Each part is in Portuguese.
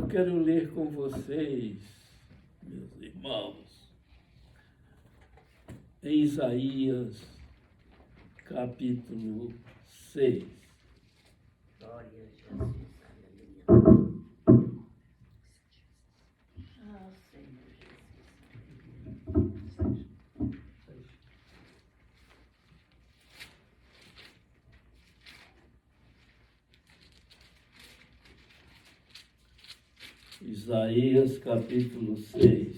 Eu quero ler com vocês, meus irmãos, em Isaías, capítulo 6. Glória a Jesus, aleluia. Ah, Senhor Jesus. Isaías, capítulo 6.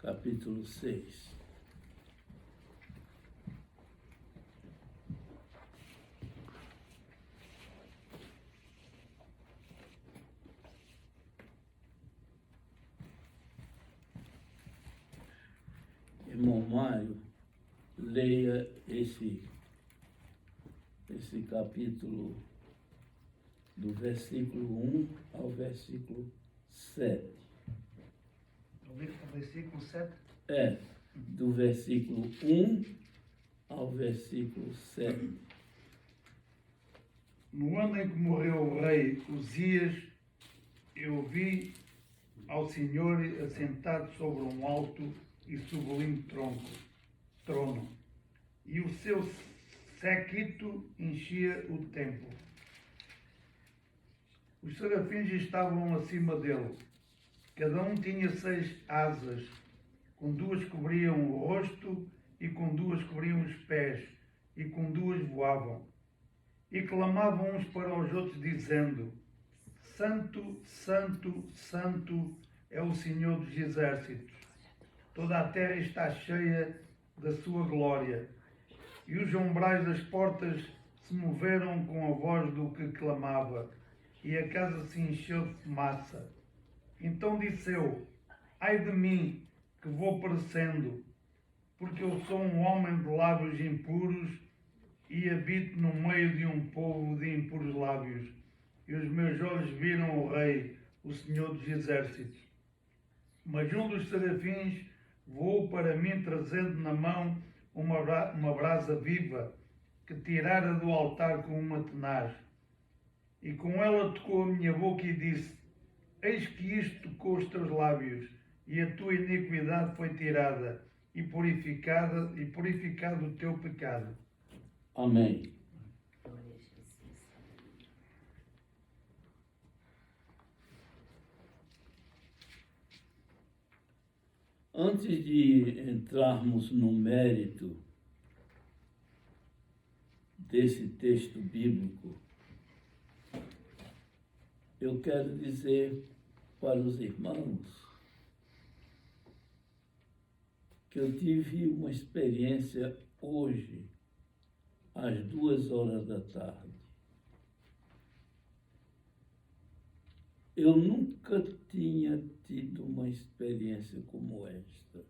Capítulo 6. Irmão Mário, leia esse capítulo do versículo 1 ao versículo 7. O versículo 7? Do versículo 1 ao versículo 7. No ano em que morreu o rei Uzias, eu vi ao Senhor assentado sobre um alto e sublime trono, e o seu séquito enchia o templo. Os serafins estavam acima dele. Cada um tinha 6 asas, com 2 cobriam o rosto, e com 2 cobriam os pés, e com 2 voavam. E clamavam uns para os outros, dizendo: Santo, Santo, Santo é o Senhor dos exércitos. Toda a terra está cheia da sua glória. E os umbrais das portas se moveram com a voz do que clamava, e a casa se encheu de fumaça. Então disse eu: ai de mim, que vou perecendo, porque eu sou um homem de lábios impuros e habito no meio de um povo de impuros lábios. E os meus olhos viram o Rei, o Senhor dos exércitos. Mas um dos serafins voou para mim, trazendo na mão uma brasa viva, que tirara do altar com uma tenaz. E com ela tocou a minha boca e disse: eis que isto tocou os teus lábios, e a tua iniquidade foi tirada, e purificado o teu pecado. Amém. Glória a Jesus. Antes de entrarmos no mérito desse texto bíblico, eu quero dizer para os irmãos que eu tive uma experiência hoje, às 2h da tarde. Eu nunca tinha tido uma experiência como esta.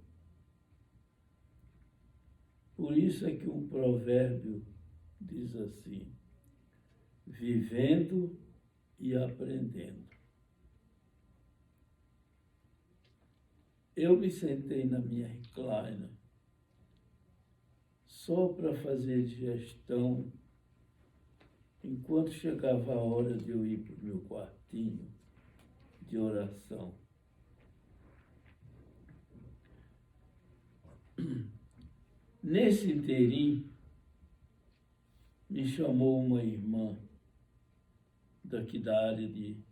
Por isso é que um provérbio diz assim: vivendo e aprendendo. Eu me sentei na minha recliner só para fazer digestão, enquanto chegava a hora de eu ir para o meu quartinho de oração. Nesse interim, me chamou uma irmã daqui da área de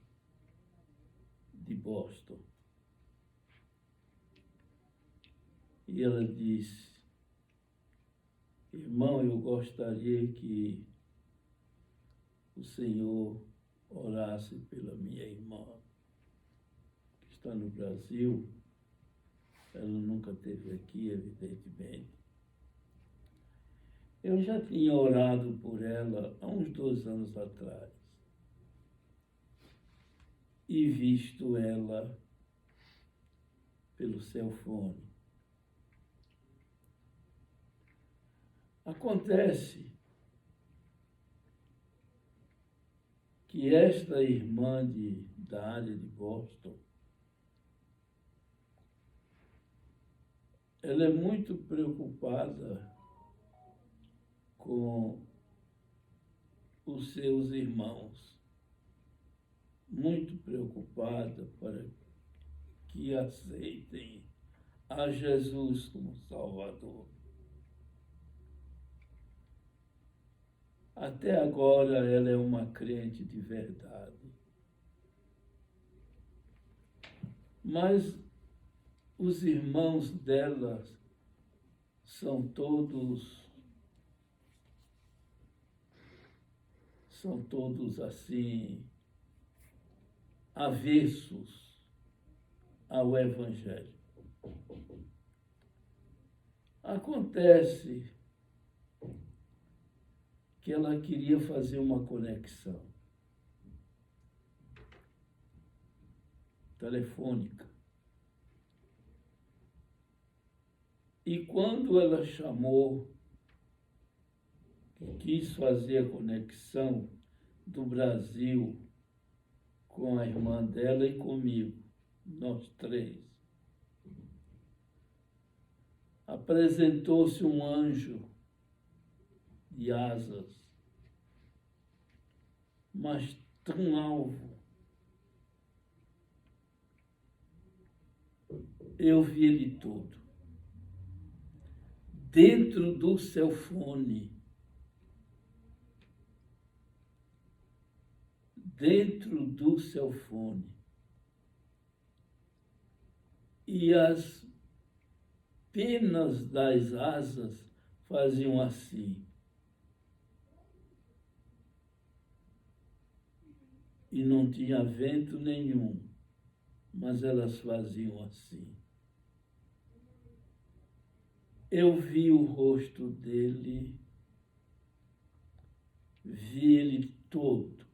Boston. E ela disse: irmão, eu gostaria que o Senhor orasse pela minha irmã, que está no Brasil. Ela nunca esteve aqui, evidentemente. Eu já tinha orado por ela há uns 2 anos atrás e visto ela pelo cellphone. Acontece que esta irmã da área de Boston, ela é muito preocupada com os seus irmãos, muito preocupada para que aceitem a Jesus como Salvador. Até agora ela é uma crente de verdade. Mas os irmãos dela são todos assim, avessos ao Evangelho. Acontece que ela queria fazer uma conexão telefônica. E quando ela chamou, quis fazer a conexão do Brasil com a irmã dela e comigo, nós 3, apresentou-se um anjo de asas, mas tão alvo. Eu vi ele todo. Dentro do cellphone. Dentro do cellphone. E as penas das asas faziam assim. E não tinha vento nenhum, mas elas faziam assim. Eu vi o rosto dele, vi ele todo,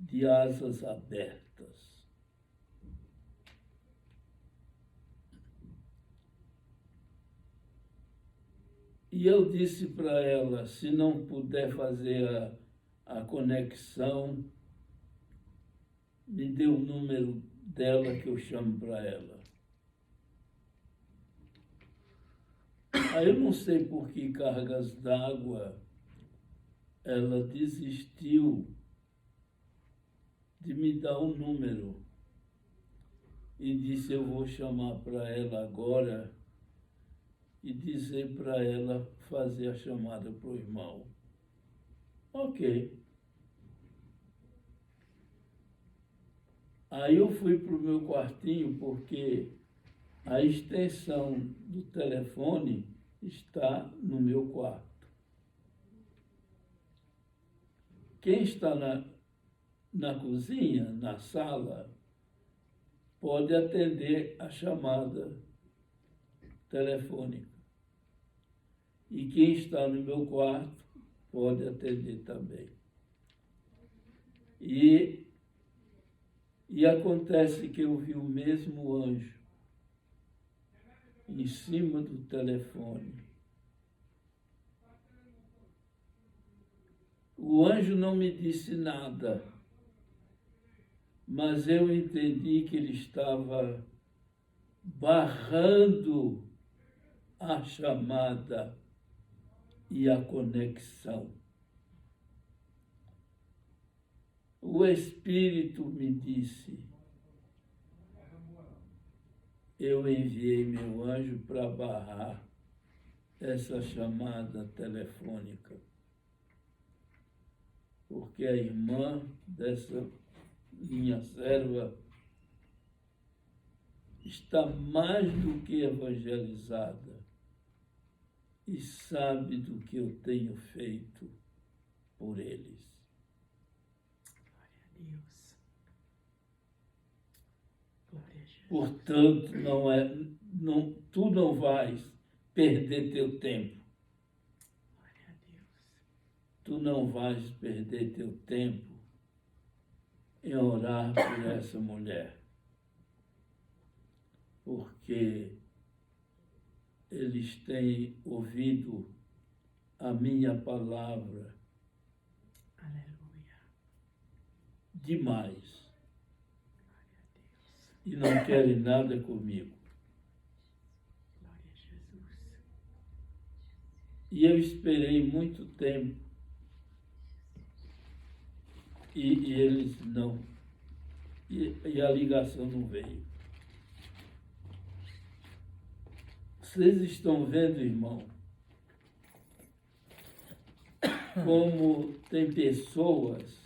de asas abertas. E eu disse para ela, se não puder fazer a conexão, me dê o número dela que eu chamo para ela. Aí eu não sei por que cargas d'água ela desistiu de me dar o número e disse, eu vou chamar para ela agora e dizer para ela fazer a chamada para o irmão. Ok. Aí eu fui para o meu quartinho porque a extensão do telefone está no meu quarto. Quem está na cozinha, na sala, pode atender a chamada telefônica. E quem está no meu quarto pode atender também. E acontece que eu vi o mesmo anjo em cima do telefone. O anjo não me disse nada, mas eu entendi que ele estava barrando a chamada e a conexão. O Espírito me disse, eu enviei meu anjo para barrar essa chamada telefônica, porque a irmã dessa minha serva está mais do que evangelizada e sabe do que eu tenho feito por eles. Glória a Deus. Glória a Jesus. Portanto, tu não vais perder teu tempo. Glória a Deus. Tu não vais perder teu tempo em orar por essa mulher, porque eles têm ouvido a minha palavra Aleluia. demais Glória a Deus. e não querem nada comigo. Glória a Jesus. E eu esperei muito tempo e eles não, e a ligação não veio. Vocês estão vendo, irmão, como tem pessoas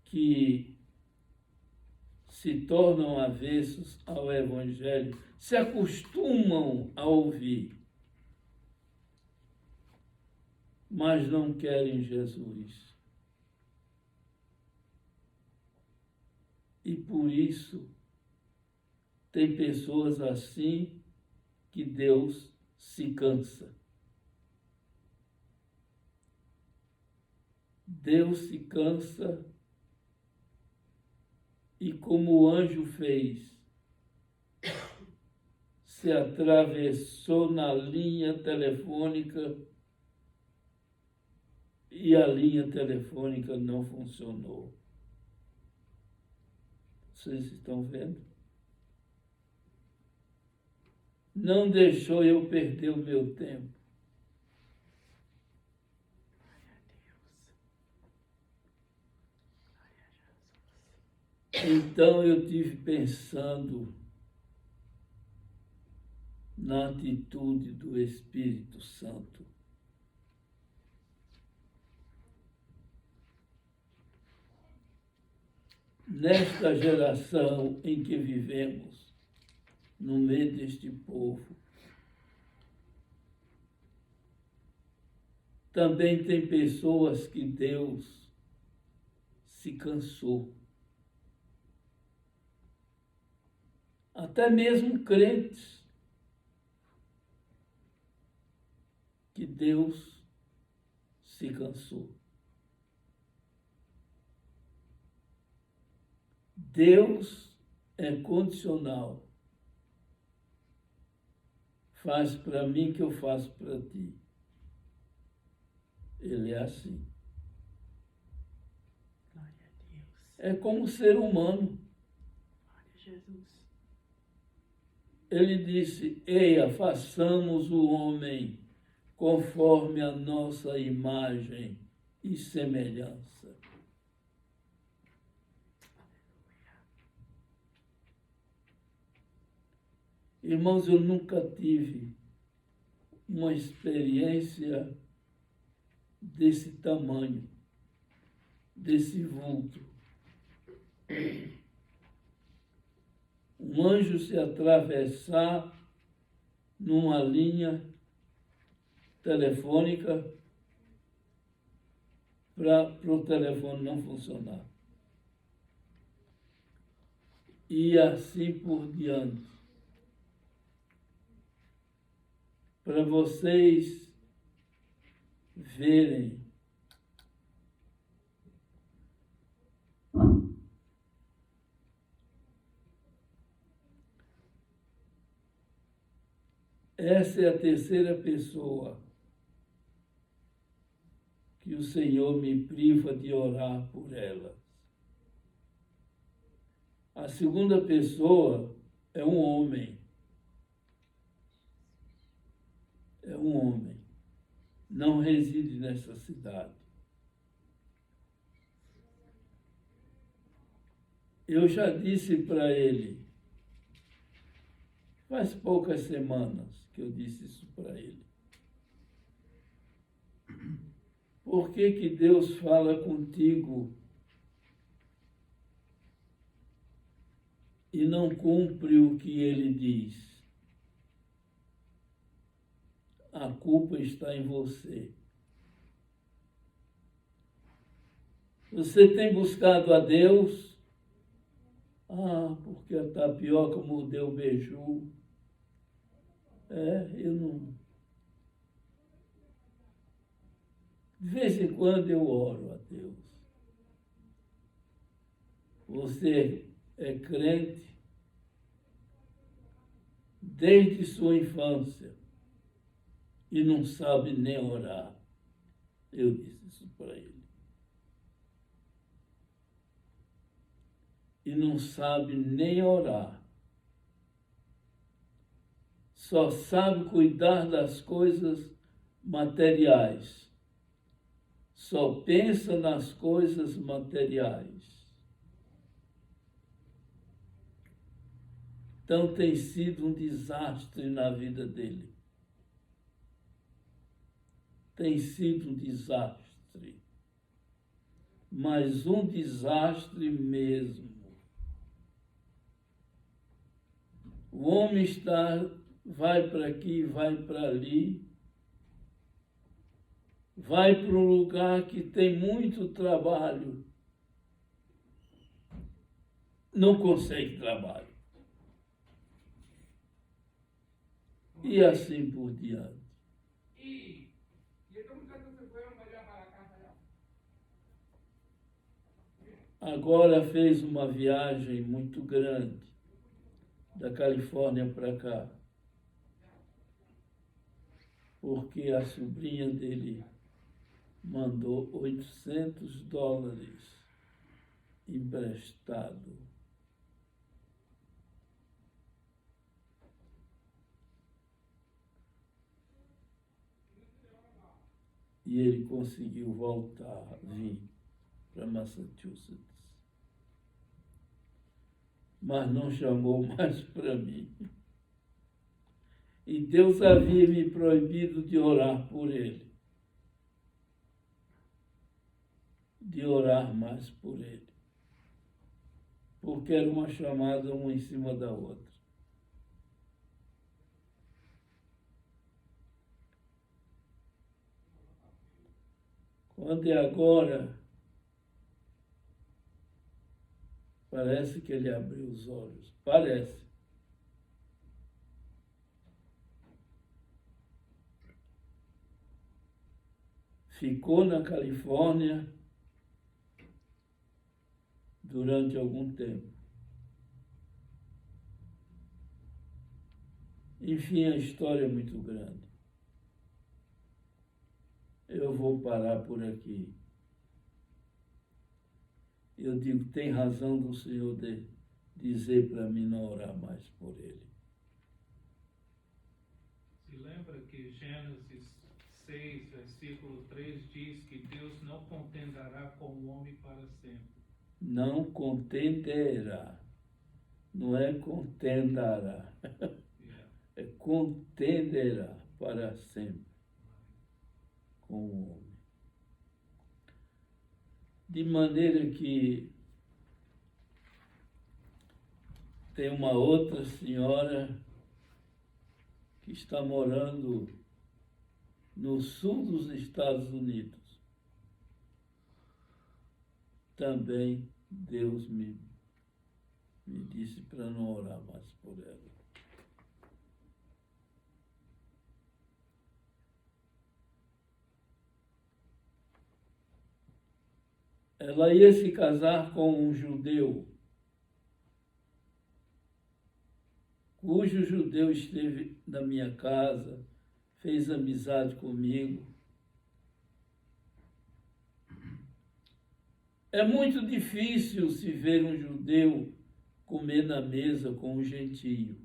que se tornam avessos ao Evangelho, se acostumam a ouvir, mas não querem Jesus. E por isso tem pessoas assim que Deus se cansa. Deus se cansa e, como o anjo fez, se atravessou na linha telefônica e a linha telefônica não funcionou. Vocês estão vendo? Não deixou eu perder o meu tempo. Glória a Deus. Glória a Jesus. Então eu tive pensando na atitude do Espírito Santo. Nesta geração em que vivemos, no meio deste povo, também tem pessoas que Deus se cansou. Até mesmo crentes que Deus se cansou. Deus é condicional. Faz para mim que eu faço para ti. Ele é assim. Glória a Deus. É como ser humano. Glória a Jesus. Ele disse: eia, façamos o homem conforme a nossa imagem e semelhança. Irmãos, eu nunca tive uma experiência desse tamanho, desse vulto. Um anjo se atravessar numa linha telefônica para o telefone não funcionar. E assim por diante. Para vocês verem essa é a terceira pessoa que o Senhor me priva de orar por elas. A segunda pessoa é um homem. É um homem. Não reside nessa cidade. Eu já disse para ele Faz poucas semanas que eu disse isso para ele. Por que que Deus fala contigo e não cumpre o que ele diz? A culpa está em você. Você tem buscado a Deus? Ah, porque a tapioca mordeu o beiju. Eu não. De vez em quando eu oro a Deus. Você é crente desde sua infância e não sabe nem orar. Eu disse isso para ele. E não sabe nem orar. Só sabe cuidar das coisas materiais. Só pensa nas coisas materiais. Então tem sido um desastre na vida dele. Tem sido um desastre. Mas um desastre mesmo. O homem vai para aqui, vai para ali, vai para um lugar que tem muito trabalho, não consegue trabalho. E assim por diante. Agora fez uma viagem muito grande da Califórnia para cá, porque a sobrinha dele mandou $800 emprestado. E ele conseguiu vir para Massachusetts. Mas não chamou mais para mim. E Deus havia me proibido de orar por ele. De orar mais por ele. Porque era uma chamada uma em cima da outra. Quando é agora, parece que ele abriu os olhos. Parece. Ficou na Califórnia durante algum tempo. Enfim, a história é muito grande. Eu vou parar por aqui. Eu digo, tem razão do Senhor de dizer para mim não orar mais por ele. Se lembra que Gênesis 6, versículo 3 diz que Deus não contenderá com o homem para sempre. Não contenderá. Não é contendará. É contenderá para sempre com o homem. De maneira que tem uma outra senhora que está morando no sul dos Estados Unidos. Também Deus me disse para não orar mais por ela. Ela ia se casar com um judeu, cujo judeu esteve na minha casa, fez amizade comigo. É muito difícil se ver um judeu comer na mesa com um gentio.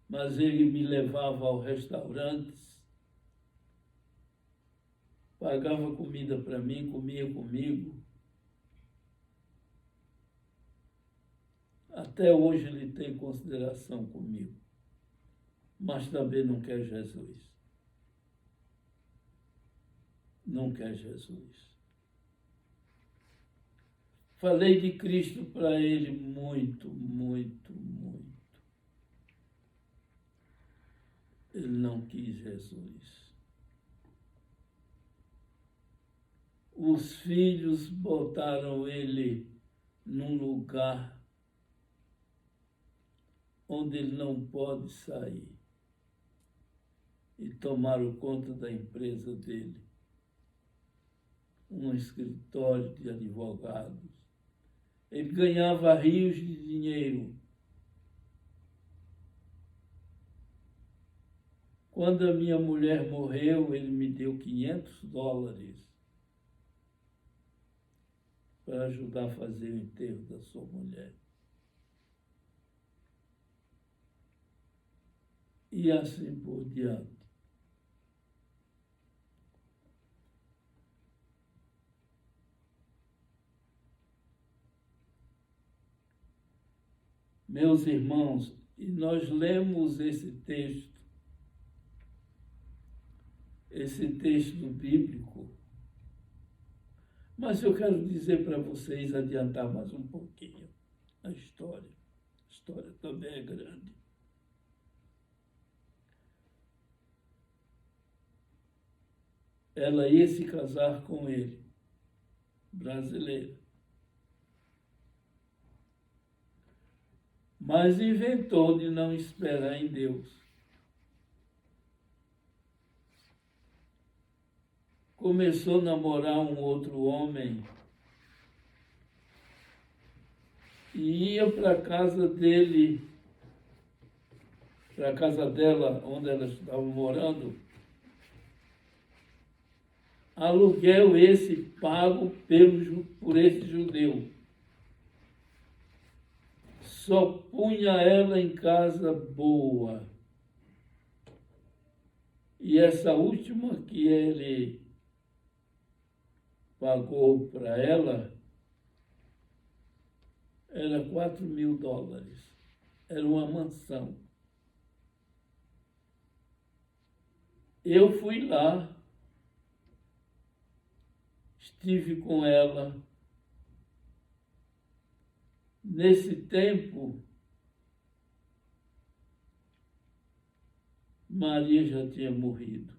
Mas ele me levava ao restaurante, pagava comida para mim, comia comigo. Até Até hoje ele tem consideração comigo, mas também não quer Jesus. Não quer Jesus. Falei de Cristo para ele muito, muito, muito. Ele não quis Jesus. Os filhos botaram ele num lugar onde ele não pode sair e tomaram conta da empresa dele, um escritório de advogados. Ele ganhava rios de dinheiro. Quando a minha mulher morreu, ele me deu $500 para ajudar a fazer o enterro da sua mulher. E assim por diante. Meus irmãos, e nós lemos esse texto bíblico, mas eu quero dizer para vocês, adiantar mais um pouquinho a história. A história também é grande. Ela ia se casar com ele, brasileira. Mas inventou de não esperar em Deus. Começou a namorar um outro homem e ia para a casa dele, para a casa dela, onde ela estava morando. Aluguel esse pago por esse judeu. Só punha ela em casa boa. E essa última que ele pagou para ela era $4.000. Era uma mansão. Eu fui lá, estive com ela. Nesse tempo, Maria já tinha morrido.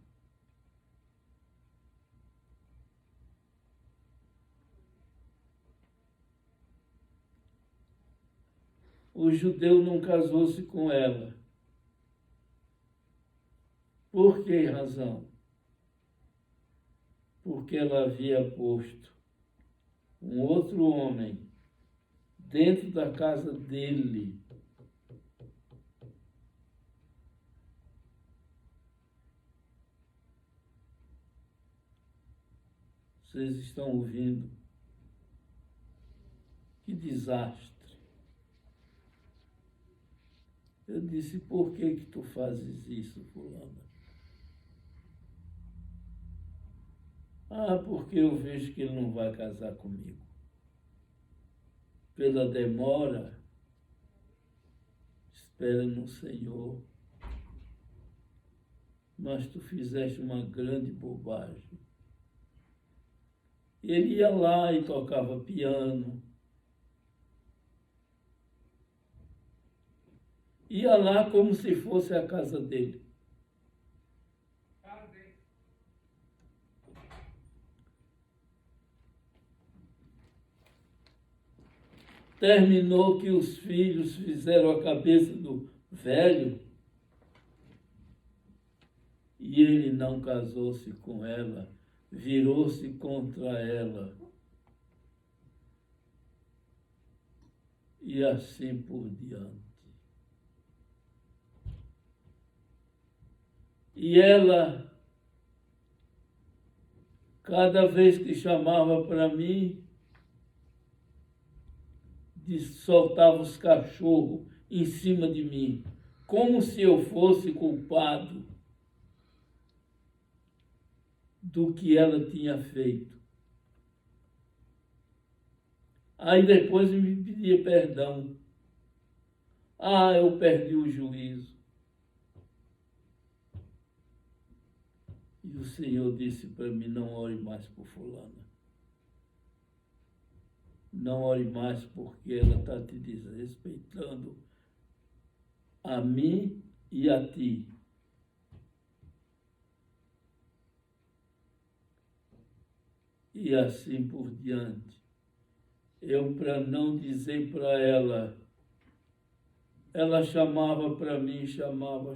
O judeu não casou-se com ela. Por que razão? Porque ela havia posto um outro homem dentro da casa dele. Vocês estão ouvindo? Que desastre. Eu disse, por que tu fazes isso, fulana? Ah, porque eu vejo que ele não vai casar comigo. Pela demora, espera no Senhor. Mas tu fizeste uma grande bobagem. Ele ia lá e tocava piano. Ia lá como se fosse a casa dele. Terminou que os filhos fizeram a cabeça do velho e ele não casou-se com ela, virou-se contra ela. E assim por diante. E ela, cada vez que chamava para mim, soltava os cachorros em cima de mim, como se eu fosse culpado do que ela tinha feito. Aí depois me pedia perdão. Ah, eu perdi o juízo. E o Senhor disse para mim, não ore mais por fulana. Não ore mais porque ela está te desrespeitando a mim e a ti. E assim por diante. Eu, para não dizer para ela, ela chamava para mim, chamava,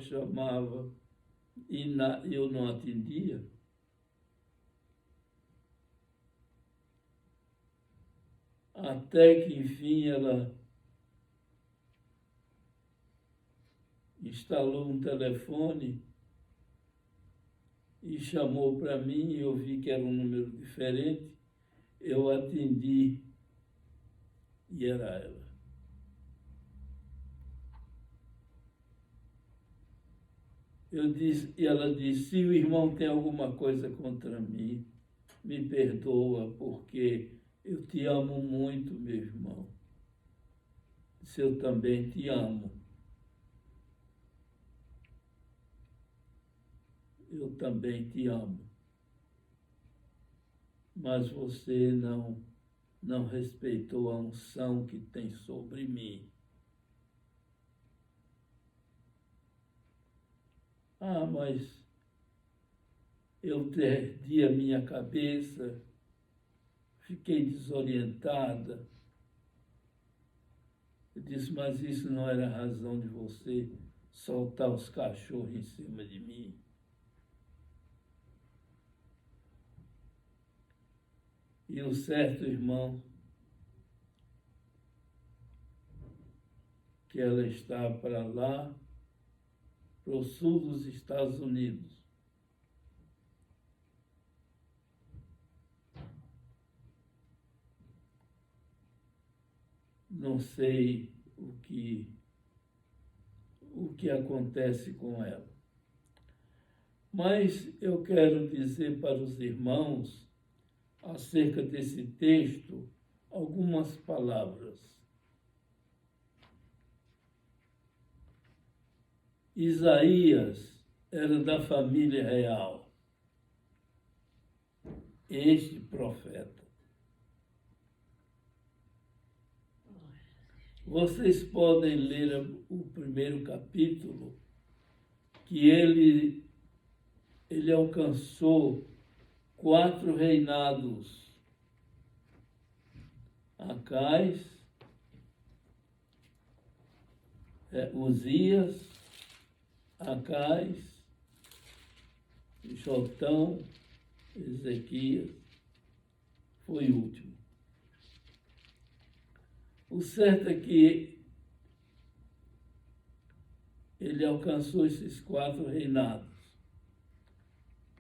e eu não atendia. Até que, enfim, ela instalou um telefone e chamou para mim, e eu vi que era um número diferente. Eu atendi e era ela. E ela disse, se o irmão tem alguma coisa contra mim, me perdoa, porque eu te amo muito, meu irmão. Se eu também te amo. Eu também te amo. Mas você não respeitou a unção que tem sobre mim. Ah, mas eu perdi a minha cabeça, fiquei desorientada. Eu disse, mas isso não era razão de você soltar os cachorros em cima de mim. E o certo, irmão, que ela está para lá, para o sul dos Estados Unidos. Não sei o que acontece com ela. Mas eu quero dizer para os irmãos, acerca desse texto, algumas palavras. Isaías era da família real, este profeta. Vocês podem ler o primeiro capítulo, que ele alcançou 4 reinados. Acais, Uzias, Acais, Jotão, Ezequias, foi o último. O certo é que ele alcançou esses 4 reinados,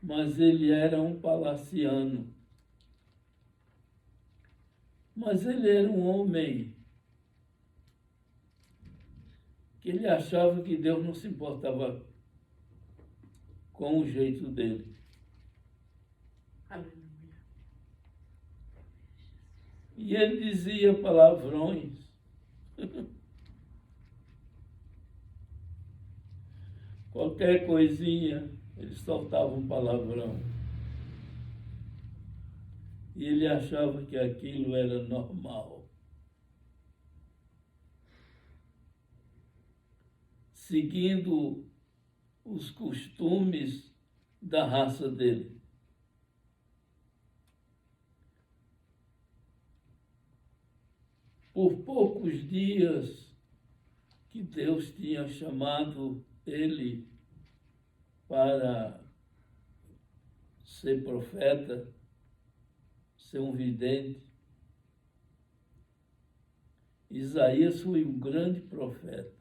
mas ele era um palaciano. Mas ele era um homem que ele achava que Deus não se importava com o jeito dele. Aleluia. E ele dizia palavrões. Qualquer coisinha, ele soltava um palavrão. E ele achava que aquilo era normal. Seguindo os costumes da raça dele. Por poucos dias que Deus tinha chamado ele para ser profeta, ser um vidente, Isaías foi um grande profeta.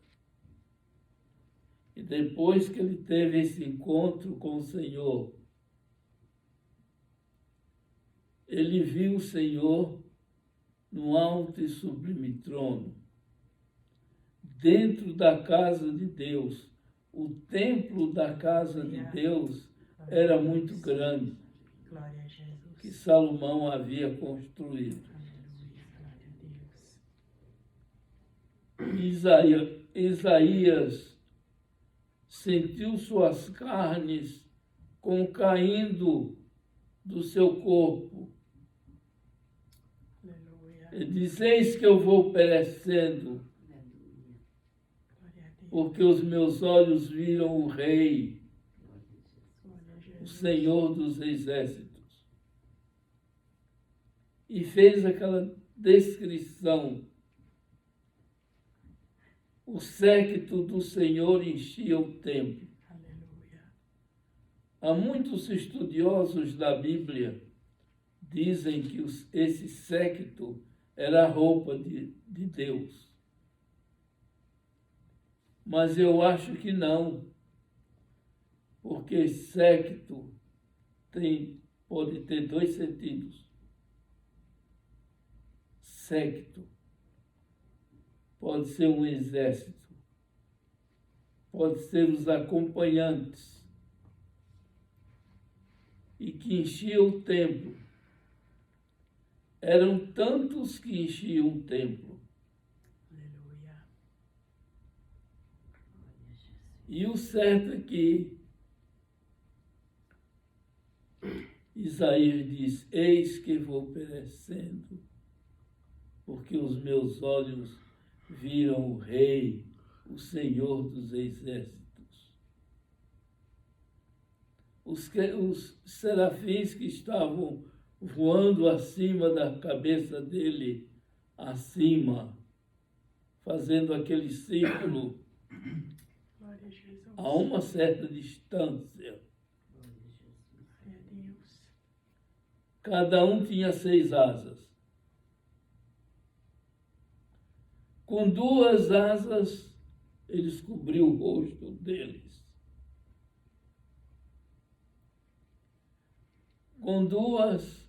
E depois que ele teve esse encontro com o Senhor, ele viu o Senhor no alto e sublime trono, dentro da casa de Deus. O templo da casa de Deus era muito grande, Glória a Jesus. que Salomão havia construído. Aleluia. Glória a Deus. Isaías sentiu suas carnes como caindo do seu corpo. Aleluia. Ele diz: eis que eu vou perecendo, Aleluia. Glória a Deus. porque os meus olhos viram o Rei, Glória a Jesus. Glória a o Jesus. Senhor dos Exércitos. E fez aquela descrição. O séquito do Senhor enchia o templo. Aleluia. Há muitos estudiosos da Bíblia dizem que esse séquito era a roupa de Deus. Mas eu acho que não, porque séquito pode ter dois sentidos. Séquito pode ser um exército, pode ser os acompanhantes, e que enchiam o templo. Eram tantos que enchiam o templo. Aleluia. Glória a Jesus. E o certo é que Isaías diz: eis que vou perecendo, porque os meus olhos viram o Rei, o Senhor dos Exércitos. Os serafins que estavam voando acima da cabeça dele, acima, fazendo aquele círculo Glória a Jesus. a uma certa distância. Glória a Jesus. Glória a Deus. Cada um tinha 6 asas. Com 2 asas, eles cobriam o rosto deles. Com 2,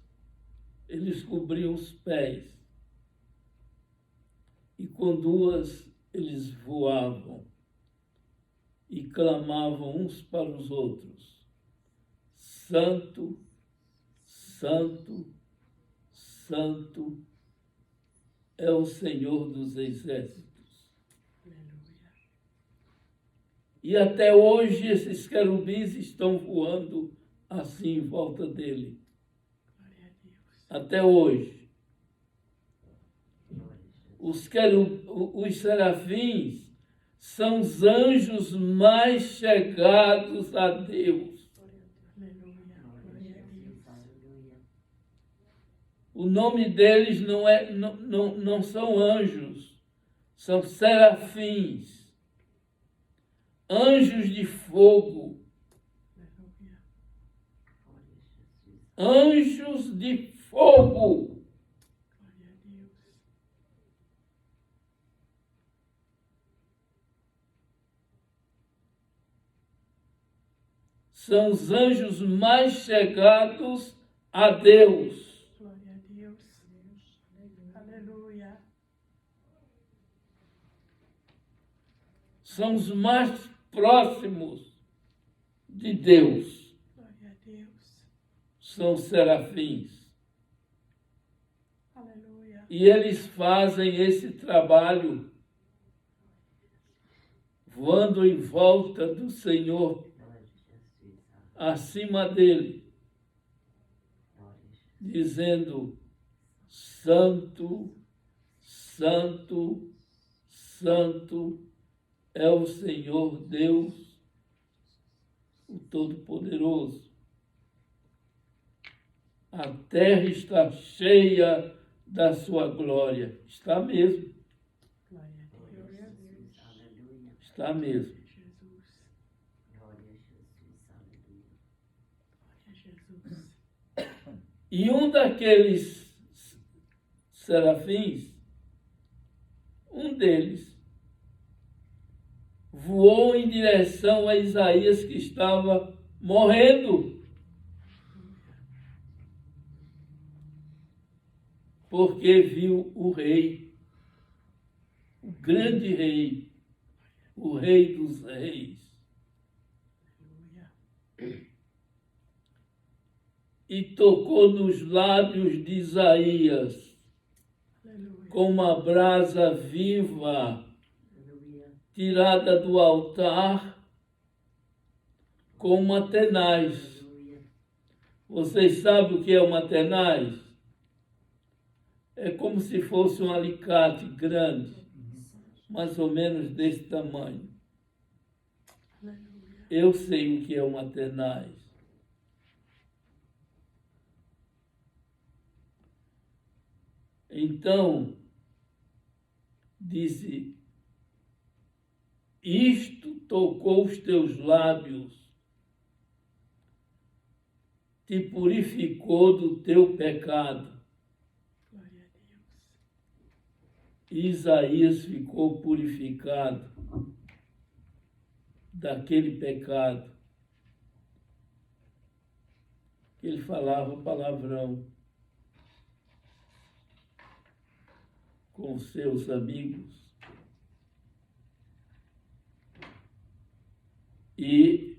eles cobriam os pés. E com 2, eles voavam e clamavam uns para os outros: Santo, Santo, Santo é o Senhor dos Exércitos. Aleluia. E até hoje esses querubins estão voando assim em volta dele. Glória a Deus. Até hoje. Glória a Jesus. Os serafins são os anjos mais chegados a Deus. Aleluia. Glória a Glória a Jesus. Deus. Aleluia. O nome deles não são anjos, são serafins, anjos de fogo, Aleluia. Glória a Jesus. anjos de fogo. Glória a Deus. São os anjos mais chegados a Deus. Glória a Deus. Aleluia. São os mais próximos de Deus. Glória a Deus. São os serafins. Aleluia. E eles fazem esse trabalho voando em volta do Senhor, Glória a Jesus. acima dele, Glória a Jesus. dizendo: Santo, Santo, Santo é o Senhor Deus, o Todo-Poderoso. A terra está cheia da sua glória. Está mesmo, Glória a Glória Deus. a Jesus. Aleluia. está mesmo. Jesus. Glória a Jesus. Aleluia. Glória a Jesus. E um daqueles serafins, um deles, voou em direção a Isaías, que estava morrendo, porque viu o rei, o grande rei, o rei dos reis. Aleluia. E tocou nos lábios de Isaías Aleluia. com uma brasa viva, Aleluia. tirada do altar com uma tenaz. Aleluia. Vocês sabem o que é uma tenaz? É como se fosse um alicate grande, mais ou menos desse tamanho. Aleluia. Eu sei o que é uma tenaz. Então, disse, isto tocou os teus lábios, te purificou do teu pecado. Glória a Deus. Isaías ficou purificado daquele pecado. Ele falava palavrão com seus amigos. E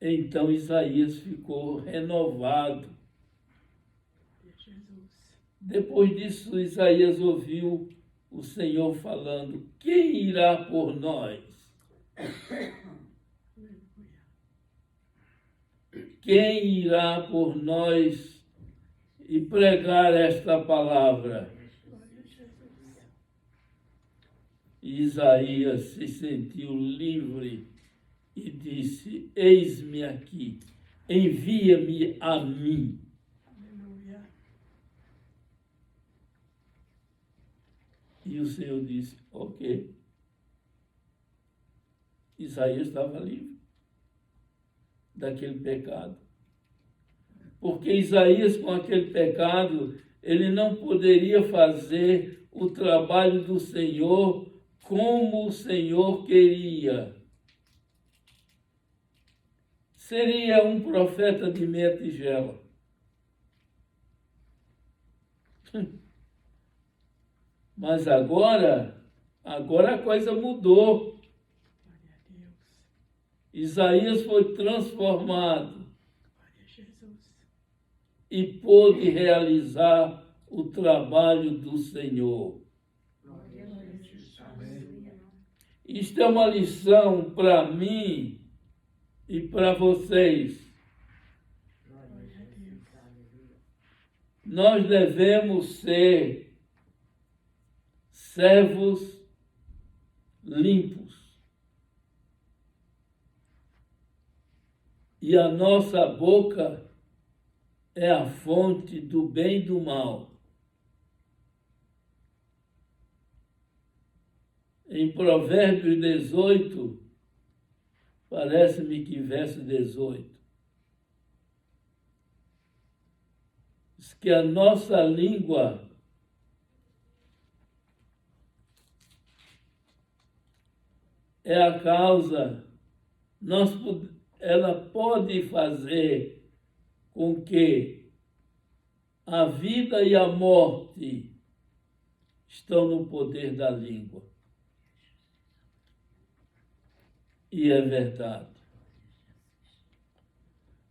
então Isaías ficou renovado. Glória a Jesus. Depois disso, Isaías ouviu o Senhor falando: quem irá por nós? Aleluia. Quem irá por nós e pregar esta palavra? Glória a Jesus. E Isaías se sentiu livre e disse: eis-me aqui, envia-me a mim. Aleluia. E o Senhor disse: ok. Isaías estava livre daquele pecado. Porque Isaías, com aquele pecado, ele não poderia fazer o trabalho do Senhor como o Senhor queria. Seria um profeta de meia tigela. Mas agora a coisa mudou. Glória a Deus. Isaías foi transformado Glória a Jesus. e pôde realizar o trabalho do Senhor. Glória a Jesus. Aleluia. Isto é uma lição para mim e para vocês. Glória a Jesus. Aleluia. Nós devemos ser servos limpos. E a nossa boca é a fonte do bem e do mal. Em Provérbios 18, parece-me que verso 18, diz que a nossa língua é a causa, ela pode fazer com que a vida e a morte estão no poder da língua. E é verdade.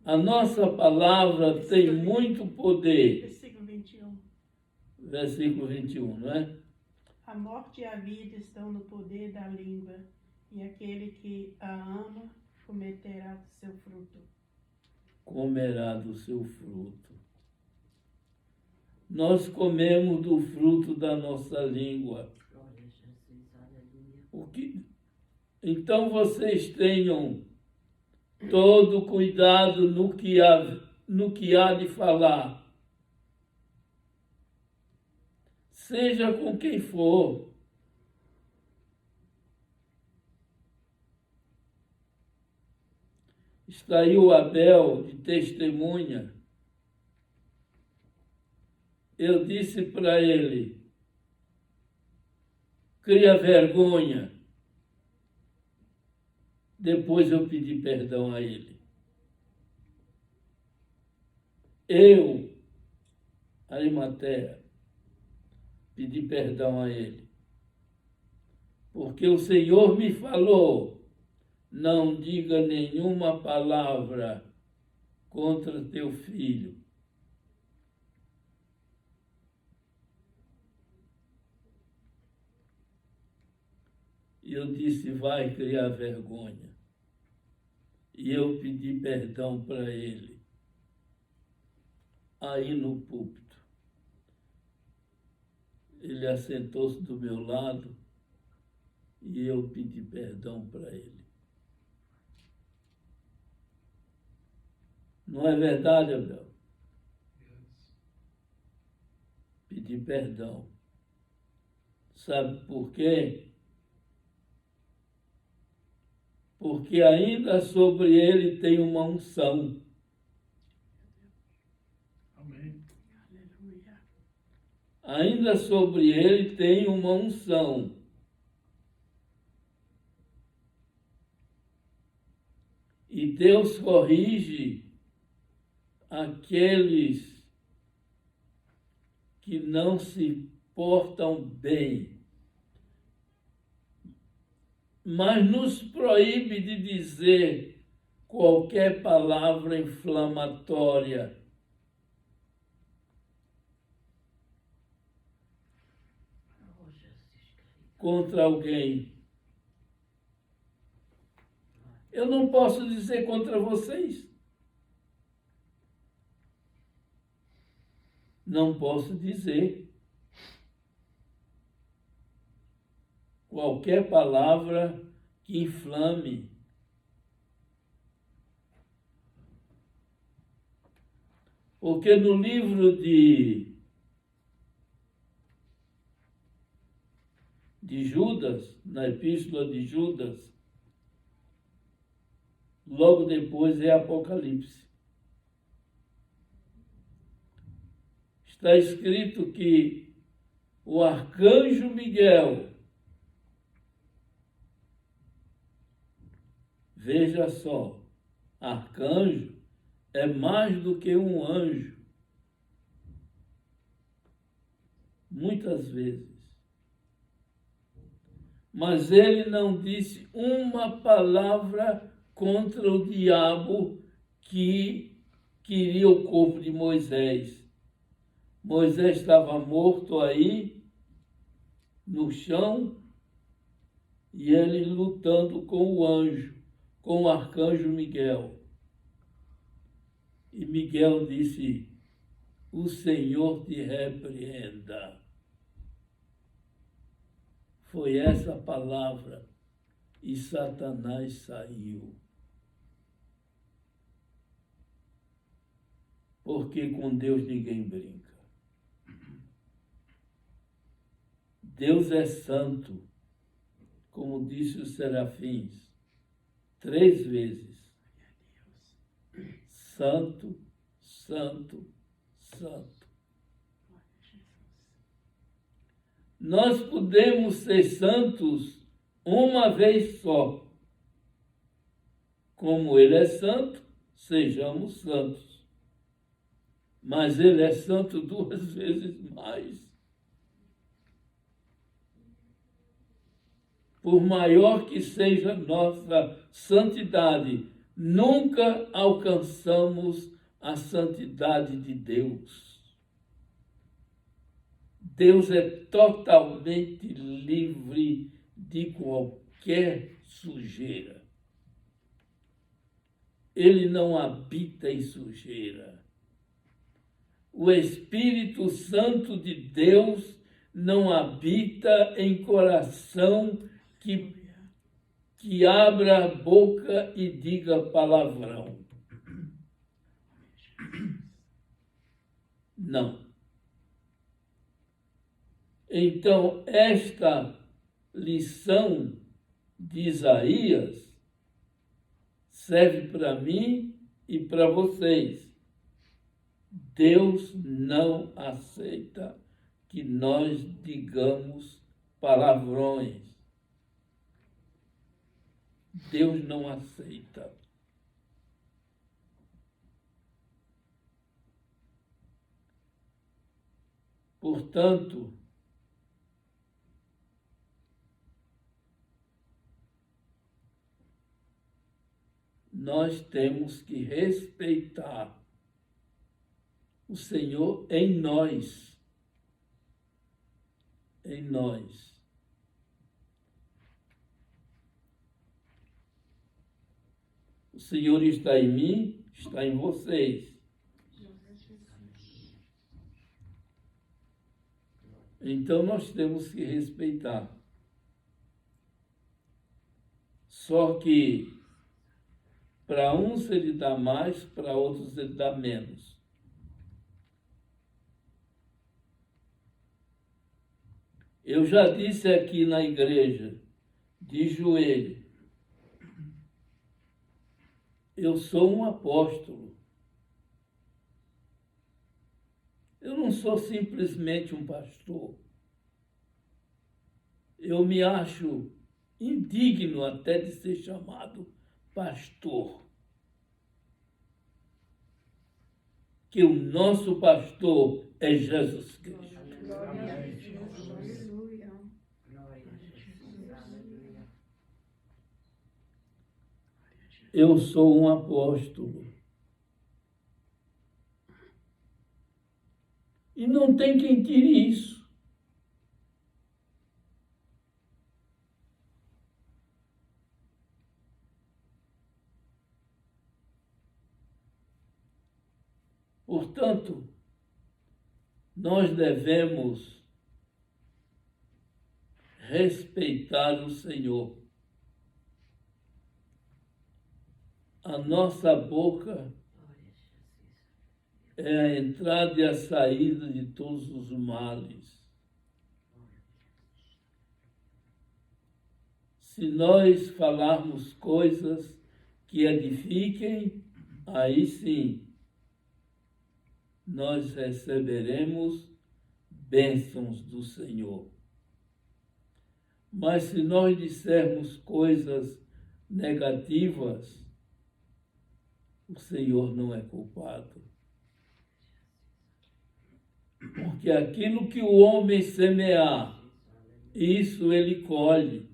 A nossa palavra tem muito poder. Versículo 21. Versículo 21, não é? A morte e a vida estão no poder da língua, e aquele que a ama cometerá do seu fruto. Comerá do seu fruto. Nós comemos do fruto da nossa língua. Glória a Jesus. Aleluia. Então vocês tenham todo cuidado no que há de falar. Seja com quem for. Está aí o Abel de testemunha. Eu disse para ele: cria vergonha. Depois eu pedi perdão a ele. Eu, Arimateia, pedi perdão a ele. Porque o Senhor me falou: não diga nenhuma palavra contra teu filho. eu disse, vai criar vergonha. E eu pedi perdão para ele, aí no púlpito. Ele assentou-se do meu lado e eu pedi perdão para ele. Não é verdade, Abel? Yes. Pedi perdão. Sabe por quê? Porque ainda sobre ele tem uma unção. Amém. Aleluia. Ainda sobre ele tem uma unção. E Deus corrige aqueles que não se portam bem, mas nos proíbe de dizer qualquer palavra inflamatória Oh, Jesus querido. contra alguém. Eu não posso dizer contra vocês. Não posso dizer qualquer palavra que inflame. Porque no livro de Judas, na epístola de Judas, logo depois é Apocalipse. Está escrito que o arcanjo Miguel, veja só, arcanjo é mais do que um anjo. Muitas vezes. Mas ele não disse uma palavra contra o diabo que queria o corpo de Moisés. Moisés estava morto aí, no chão, e ele lutando com o anjo, com o arcanjo Miguel. E Miguel disse, o Senhor te repreenda. Foi essa a palavra, e Satanás saiu. Porque com Deus ninguém brinca. Deus é santo, como disse os serafins, 3 vezes. Santo, santo, santo. Nós podemos ser santos uma vez só. Como Ele é santo, sejamos santos. Mas Ele é santo 2 vezes mais. Por maior que seja nossa santidade, nunca alcançamos a santidade de Deus. Deus é totalmente livre de qualquer sujeira. Ele não habita em sujeira. O Espírito Santo de Deus não habita em coração que abra a boca e diga palavrão. Não. Então, esta lição de Isaías serve para mim e para vocês. Deus não aceita que nós digamos palavrões. Deus não aceita. Portanto, nós temos que respeitar o Senhor em nós. Em nós. O Senhor está em mim, está em vocês. Então nós temos que respeitar. Só que para uns ele dá mais, para outros ele dá menos. Eu já disse aqui na igreja, de joelho, eu sou um apóstolo. Eu não sou simplesmente um pastor. Eu me acho indigno até de ser chamado pastor. Que o nosso pastor é Jesus Cristo. Glória a Deus. Aleluia. Glória a Jesus. Aleluia. Eu sou um apóstolo. E não tem quem tire isso. Portanto, nós devemos respeitar o Senhor. A nossa boca é a entrada e a saída de todos os males. Se nós falarmos coisas que edifiquem, aí sim, nós receberemos bênçãos do Senhor. Mas se nós dissermos coisas negativas, o Senhor não é culpado. Porque aquilo que o homem semear, isso ele colhe.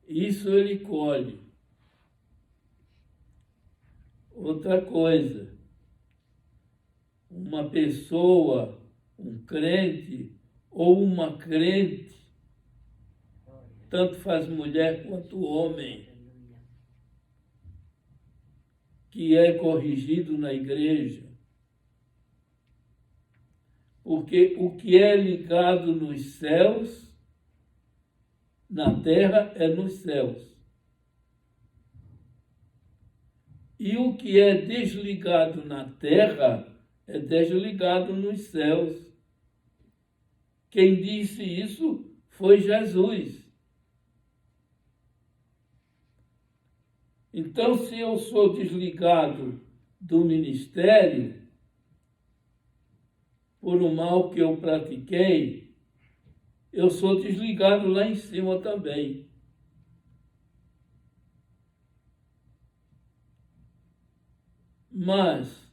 Isso ele colhe. Outra coisa, uma pessoa, um crente ou uma crente, tanto faz mulher quanto homem, que é corrigido na igreja, porque o que é ligado nos céus, na terra, é nos céus. E o que é desligado na terra é desligado nos céus. Quem disse isso foi Jesus. Então, se eu sou desligado do ministério, por um mal que eu pratiquei, eu sou desligado lá em cima também. Mas,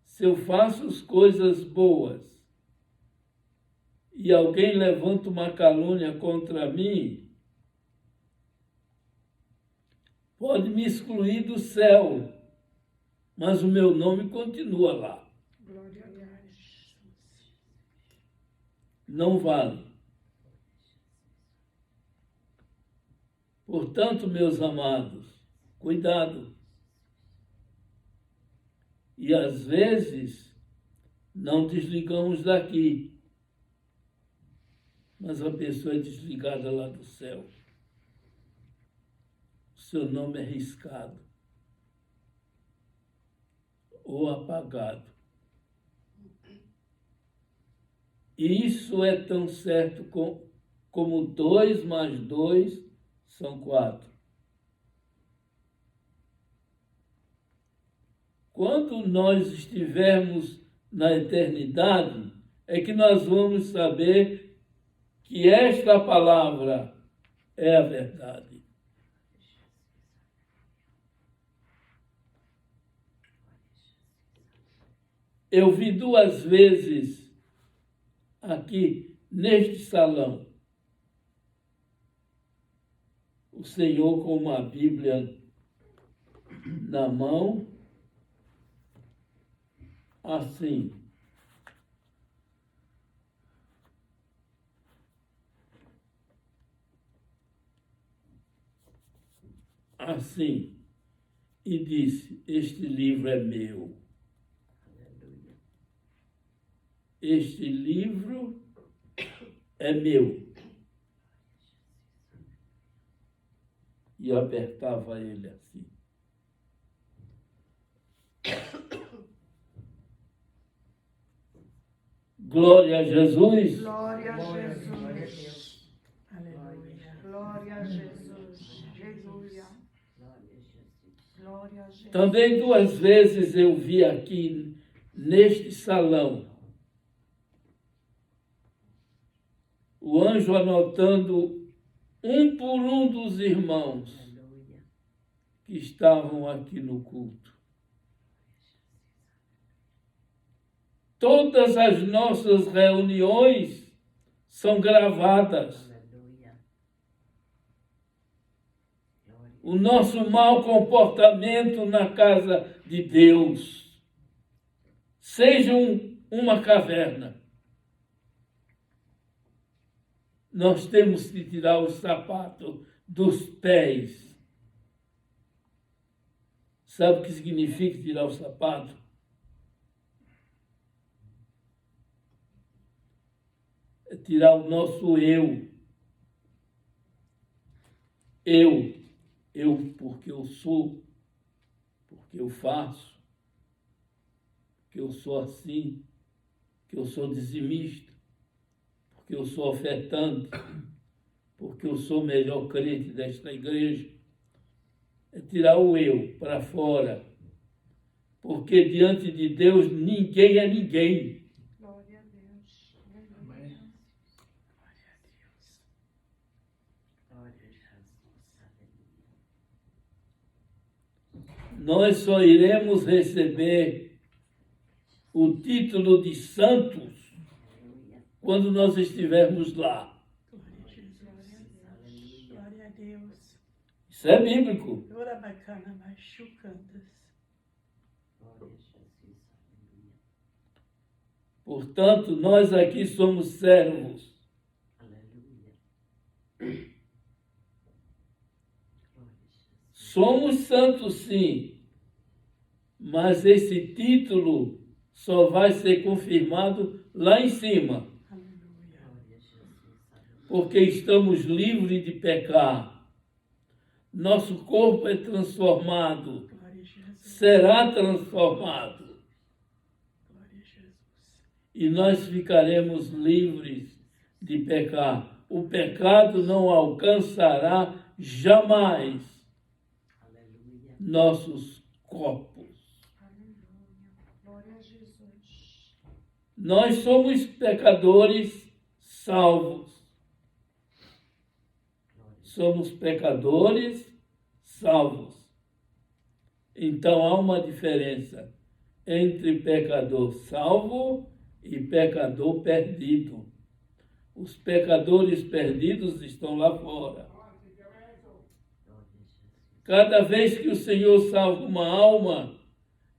se eu faço as coisas boas e alguém levanta uma calúnia contra mim, pode me excluir do céu, mas o meu nome continua lá. Glória a Deus. Não vale. Portanto, meus amados, cuidado. E às vezes não desligamos daqui, mas a pessoa é desligada lá do céu. O seu nome é riscado ou apagado. E isso é tão certo como 2 mais 2 são 4. Quando nós estivermos na eternidade, é que nós vamos saber que esta palavra é a verdade. Eu vi 2 vezes aqui neste salão o Senhor com uma Bíblia na mão, assim. assim e disse: este livro é meu. Este livro é meu. E apertava ele assim. Glória a Jesus. Glória a Glória a Jesus. Deus. Aleluia. Glória a Jesus. Aleluia. Glória a Jesus. Também 2 vezes eu vi aqui neste salão o anjo anotando um por um dos irmãos que estavam aqui no culto. Todas as nossas reuniões são gravadas. O nosso mau comportamento na casa de Deus, seja uma caverna, nós temos que tirar o sapato dos pés. Sabe o que significa tirar o sapato? É tirar o nosso eu. Eu porque eu sou, porque eu faço, porque eu sou assim, porque eu sou dizimista, porque eu sou ofertante, porque eu sou o melhor crente desta igreja. É tirar o eu para fora, porque diante de Deus ninguém é ninguém. Glória a Deus. Amém. Glória a Deus. Nós só iremos receber o título de santos quando nós estivermos lá. Glória a Jesus. Glória a Deus. Isso é bíblico. Ora bacana, mas chucantas. Portanto, nós aqui somos servos. Somos santos, sim, mas esse título só vai ser confirmado lá em cima, Aleluia. porque estamos livres de pecar. Nosso corpo é transformado, Glória a Jesus. será transformado, Glória a Jesus. e nós ficaremos livres de pecar. O pecado não alcançará jamais nossos corpos. Aleluia. Glória a Jesus. Nós somos pecadores salvos. Somos pecadores salvos. Então há uma diferença entre pecador salvo e pecador perdido. Os pecadores perdidos estão lá fora. Cada vez que o Senhor salva uma alma,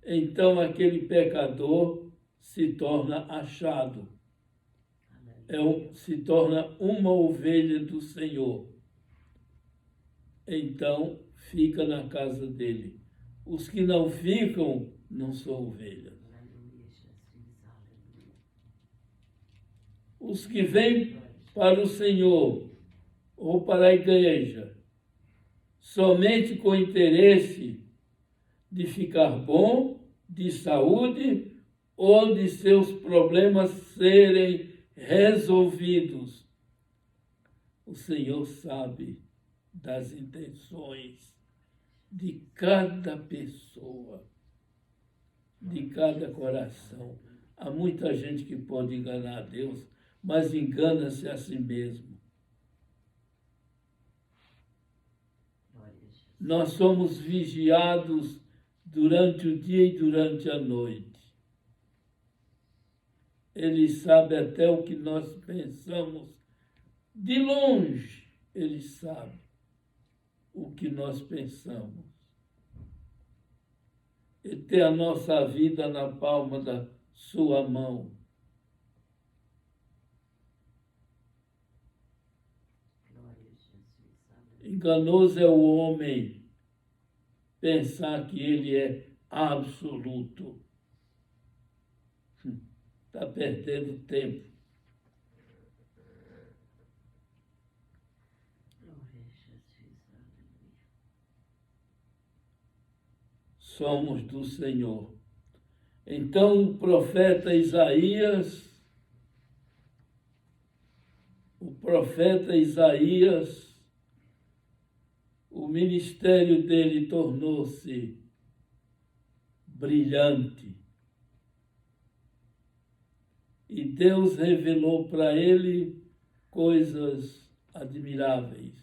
então aquele pecador se torna achado. Se torna uma ovelha do Senhor. Então fica na casa dele. Os que não ficam não são ovelhas. Os que vêm para o Senhor ou para a igreja somente com interesse de ficar bom, de saúde ou de seus problemas serem resolvidos. O Senhor sabe das intenções de cada pessoa, de cada coração. Há muita gente que pode enganar a Deus, mas engana-se a si mesmo. Nós somos vigiados durante o dia e durante a noite. Ele sabe até o que nós pensamos. De longe, ele sabe o que nós pensamos. Ele tem a nossa vida na palma da sua mão. Enganoso é o homem pensar que ele é absoluto. Está perdendo tempo. Somos do Senhor. Então o profeta Isaías, o ministério dele tornou-se brilhante. E Deus revelou para ele coisas admiráveis.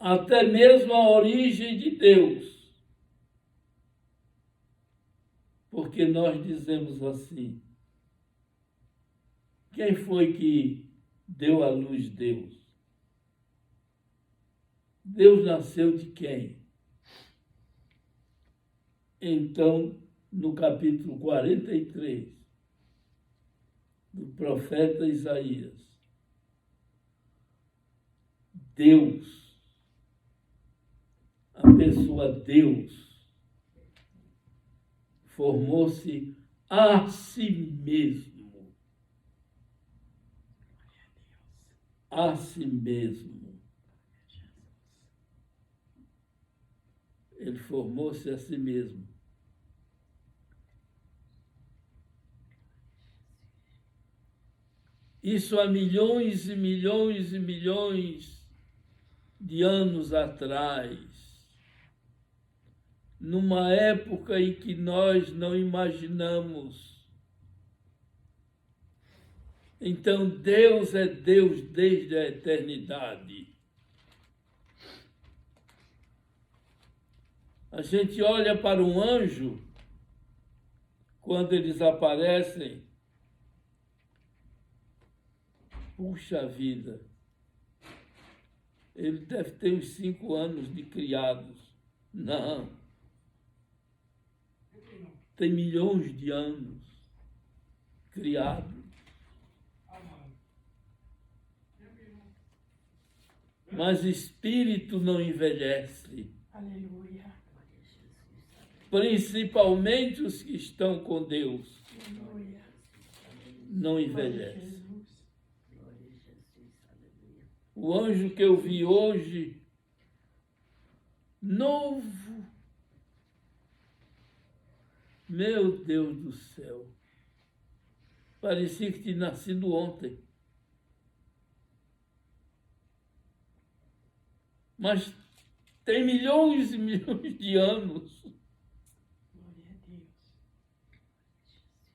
Até mesmo a origem de Deus. Porque nós dizemos assim: quem foi que deu à luz Deus? Deus nasceu de quem? Então, no capítulo 43 do profeta Isaías, Deus, a pessoa Deus, formou-se a si mesmo. A si mesmo. Ele formou-se a si mesmo. Isso há milhões e milhões e milhões de anos atrás, numa época em que nós não imaginamos. Então, Deus é Deus desde a eternidade. A gente olha para um anjo, quando eles aparecem, puxa vida, ele deve ter uns 5 anos de criados. Não. Tem milhões de anos criados. Mas espírito não envelhece. Aleluia. Principalmente os que estão com Deus. Aleluia. Não Glória a envelhece. Jesus. O anjo que eu vi hoje, novo. Meu Deus do céu. Parecia que tinha nascido ontem. Mas tem milhões e milhões de anos. Glória a Deus.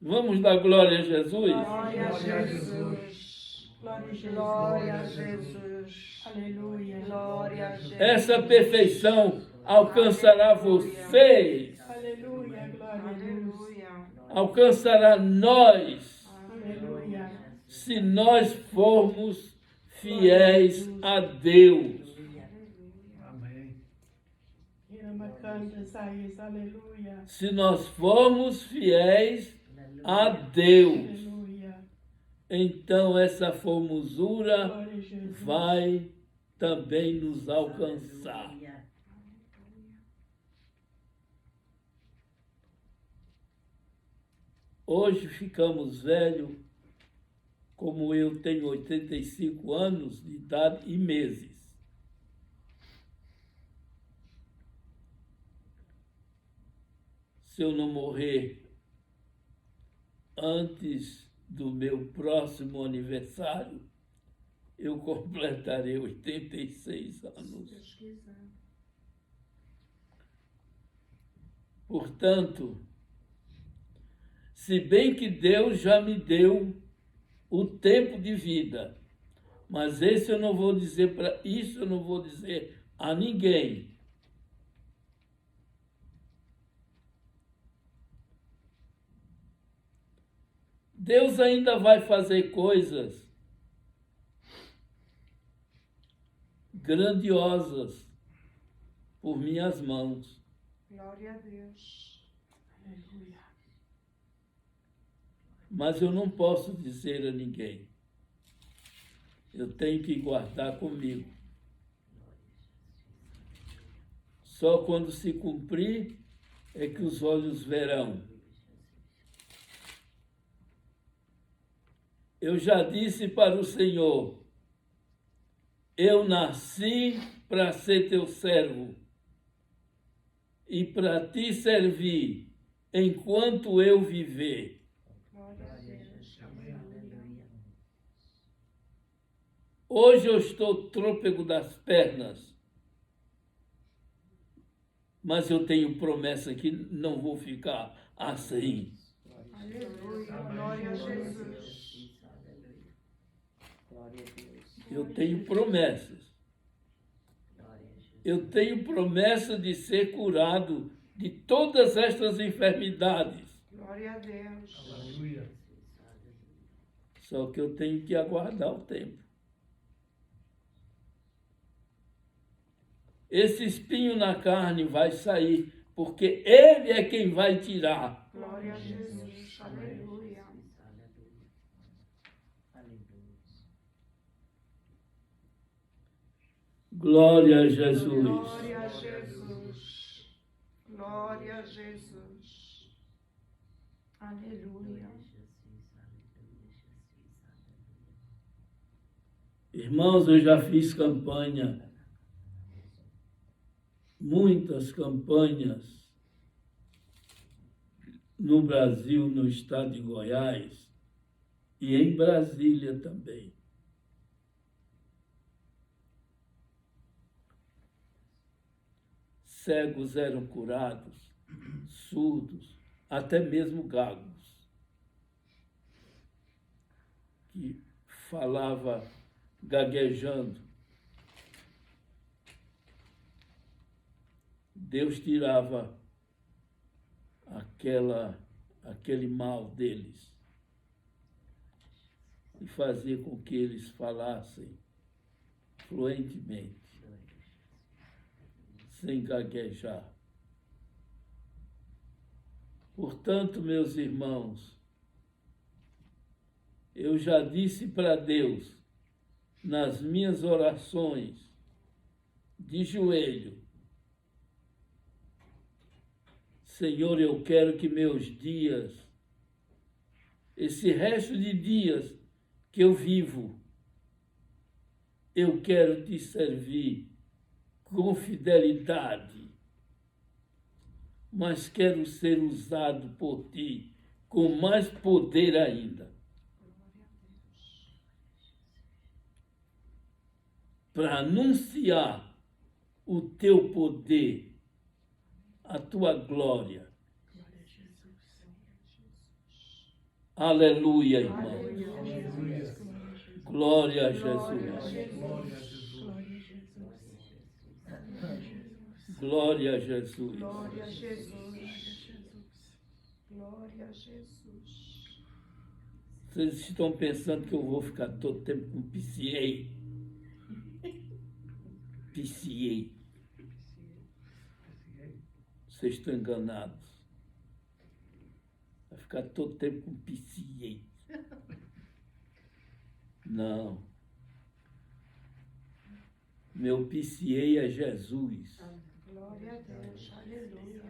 Vamos dar glória a Jesus? Glória a Jesus. Glória a Jesus. Glória a Jesus. Aleluia. Glória a Jesus. Essa perfeição alcançará vocês, Aleluia. Glória a Deus. Aleluia. alcançará nós, Aleluia. se nós formos fiéis a Deus. Amém. Iramacanta, Isaías. Aleluia. Se nós formos fiéis a Deus, Aleluia. então essa formosura Glória a Jesus. vai também nos alcançar. Hoje ficamos velhos, como eu tenho 85 anos de idade e meses. Se eu não morrer antes do meu próximo aniversário, eu completarei 86 anos. Portanto, se bem que Deus já me deu o tempo de vida, mas isso eu não vou dizer a ninguém. Deus ainda vai fazer coisas grandiosas por minhas mãos. Glória a Deus. Aleluia. Mas eu não posso dizer a ninguém. Eu tenho que guardar comigo. Só quando se cumprir é que os olhos verão. Eu já disse para o Senhor, eu nasci para ser teu servo e para te servir enquanto eu viver. Glória a Deus. Aleluia. Hoje eu estou trôpego das pernas, mas eu tenho promessa que não vou ficar assim. Aleluia. Glória a Jesus. Eu tenho promessas. Eu tenho promessa de ser curado de todas estas enfermidades. Glória a Deus. Aleluia. Só que eu tenho que aguardar o tempo. Esse espinho na carne vai sair, porque Ele é quem vai tirar. Glória a Jesus. Aleluia. Glória a Jesus. Glória a Jesus. Glória a Jesus. Aleluia. Irmãos, eu já fiz campanha, muitas campanhas no Brasil, no estado de Goiás e em Brasília também. Cegos eram curados, surdos, até mesmo gagos, que falava gaguejando. Deus tirava aquele mal deles e fazia com que eles falassem fluentemente, sem gaguejar. Portanto, meus irmãos, eu já disse para Deus, nas minhas orações, de joelho, Senhor, eu quero que meus dias, esse resto de dias que eu vivo, eu quero te servir com fidelidade, mas quero ser usado por ti com mais poder ainda, para anunciar o teu poder, a tua glória. Aleluia, irmãos. Aleluia. Glória a Glória a Jesus. Jesus. Glória a Jesus. Glória a Jesus. Glória a Jesus. Glória a Jesus. Vocês estão pensando que eu vou ficar todo tempo com PCA? PCA. Vocês estão enganados. Vai ficar todo tempo com PCA. Não. Meu PCA é Jesus. Glória a Deus. Aleluia.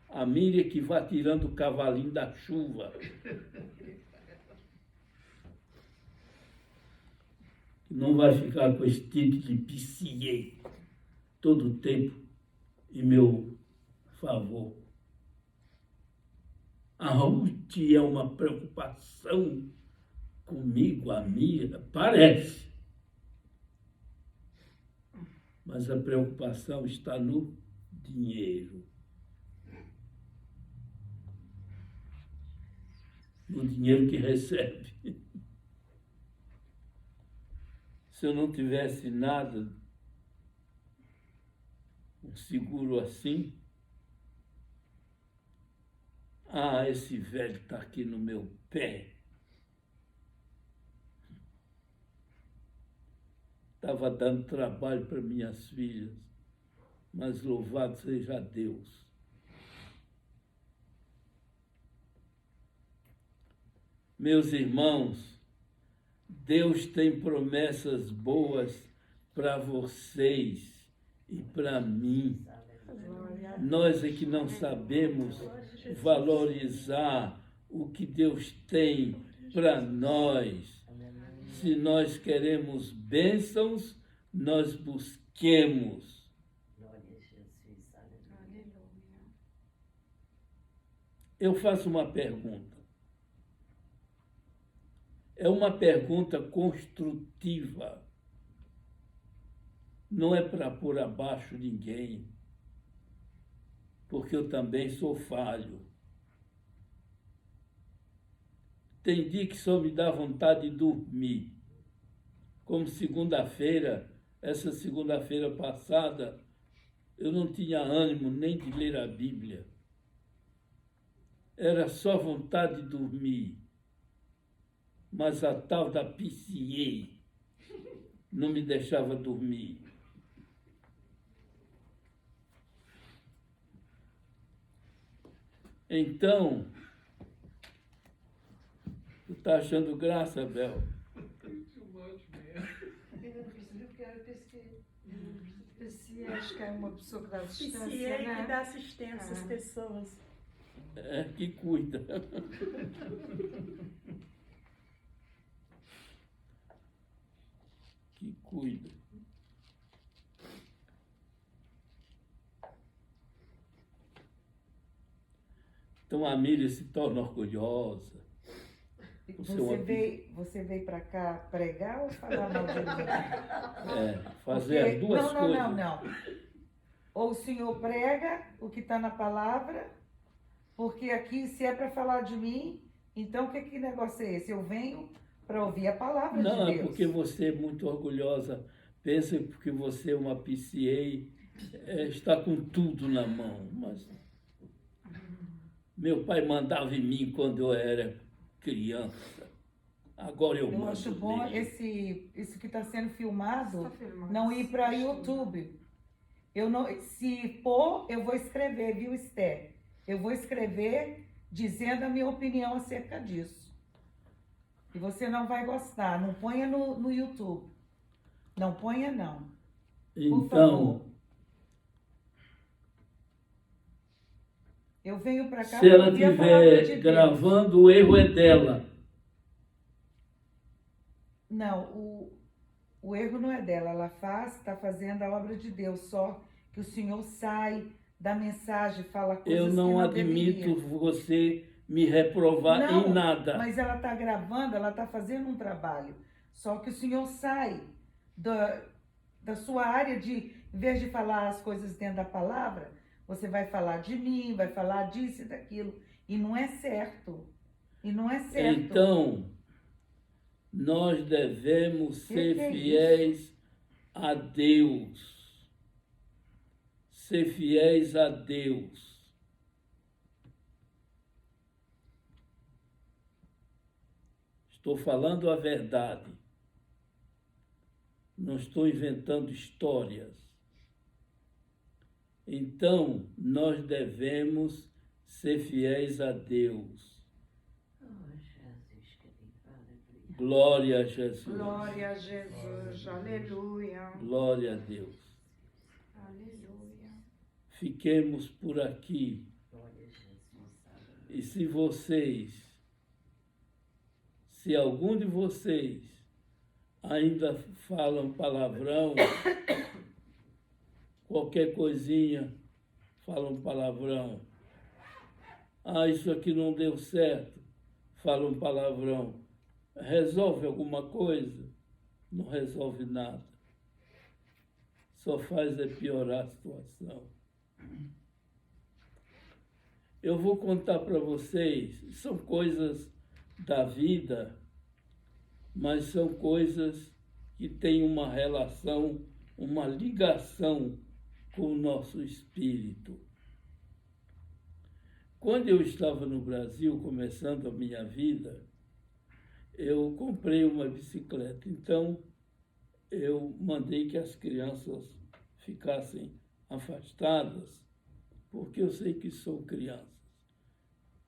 A Miriam que vai tirando o cavalinho da chuva. Não vai ficar com esse título de PCA todo o tempo em meu favor. A Ruth é uma preocupação comigo, a Miriam, parece. Mas a preocupação está no dinheiro. No dinheiro que recebe. Se eu não tivesse nada, um seguro assim, esse velho está aqui no meu pé. Estava dando trabalho para minhas filhas, mas louvado seja Deus. Meus irmãos, Deus tem promessas boas para vocês e para mim. Glória a Nós é que não sabemos valorizar o que Deus tem para nós. Se nós queremos bênçãos, nós busquemos. Aleluia. Eu faço uma pergunta. É uma pergunta construtiva. Não é para pôr abaixo ninguém, porque eu também sou falho. Tem dia que só me dá vontade de dormir. Como segunda-feira, essa segunda-feira passada, eu não tinha ânimo nem de ler a Bíblia. Era só vontade de dormir. Mas a tal da PCA não me deixava dormir. Então, tu tá achando graça, Bel? Too much, man. Ainda não percebi porque era PCA. PCA, acho que é uma pessoa que dá assistência, PCA né? que dá assistência às pessoas. É, que cuida. Que cuida. Então a Miriam se torna orgulhosa. Você veio para cá pregar ou falar mal de mim? Fazer as duas coisas. Não. Ou o senhor prega o que está na palavra, porque aqui, se é para falar de mim, então que negócio é esse? Eu venho para ouvir a palavra Não, de é Deus. porque você é muito orgulhosa. Pensa porque você é uma PCA, está com tudo na mão. Mas meu pai mandava em mim quando eu era criança. Agora eu Eu mando acho bom nele. esse que está sendo filmado, Está filmado. não ir para YouTube. Se for, eu vou escrever, viu, Esther? Eu vou escrever dizendo a minha opinião acerca disso. E você não vai gostar. Não ponha no YouTube. Não ponha, não. Por Então, favor. Eu venho para cá se ela para ouvir a palavra de estiver Deus. gravando, o erro é dela. Não, o erro não é dela. Ela está fazendo a obra de Deus. Só que o Senhor sai da mensagem, fala coisas Eu não que não admito deveria. você me reprovar Não, em nada. mas ela está gravando, ela está fazendo um trabalho. Só que o Senhor sai da sua área de, em vez de falar as coisas dentro da palavra, você vai falar de mim, vai falar disso e daquilo. E não é certo. E não é certo. Então, nós devemos ser Que é fiéis a Deus. Ser fiéis a Deus. Estou falando a verdade. Não estou inventando histórias. Então, nós devemos ser fiéis a Deus. Glória a Jesus. Glória a Jesus. Aleluia. Glória a Deus. Aleluia. Fiquemos por aqui. E se algum de vocês ainda falam palavrão, qualquer coisinha, falam palavrão. Ah, isso aqui não deu certo, falam palavrão. Resolve alguma coisa? Não resolve nada. Só faz piorar a situação. Eu vou contar para vocês, são coisas da vida, mas são coisas que têm uma relação, uma ligação com o nosso espírito. Quando eu estava no Brasil, começando a minha vida, eu comprei uma bicicleta. Então, eu mandei que as crianças ficassem afastadas, porque eu sei que são crianças.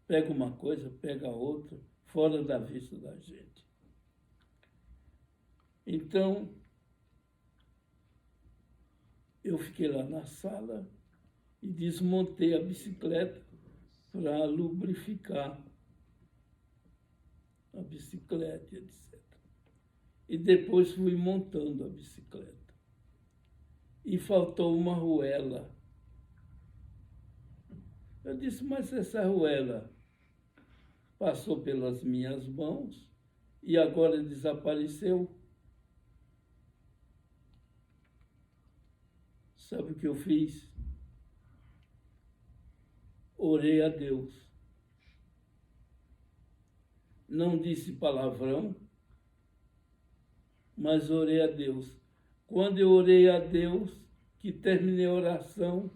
Pega uma coisa, pega outra, fora da vista da gente. Então, eu fiquei lá na sala e desmontei a bicicleta para lubrificar a bicicleta, etc. E depois fui montando a bicicleta. E faltou uma arruela. Eu disse, mas essa arruela passou pelas minhas mãos e agora desapareceu. Sabe o que eu fiz? Orei a Deus. Não disse palavrão, mas orei a Deus. Quando eu orei a Deus, que terminei a oração,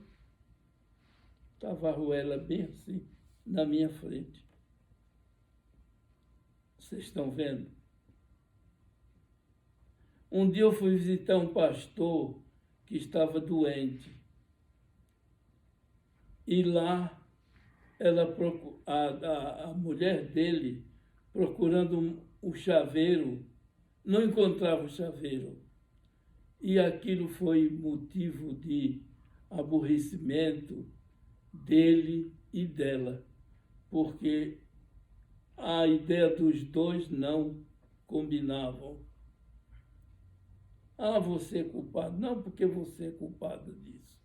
estava a arruela bem assim, na minha frente. Vocês estão vendo? Um dia eu fui visitar um pastor que estava doente. E lá, a mulher dele, procurando um chaveiro, não encontrava o chaveiro. E aquilo foi motivo de aborrecimento dele e dela, porque a ideia dos dois não combinavam. Ah, você é culpado. Não, porque você é culpado disso.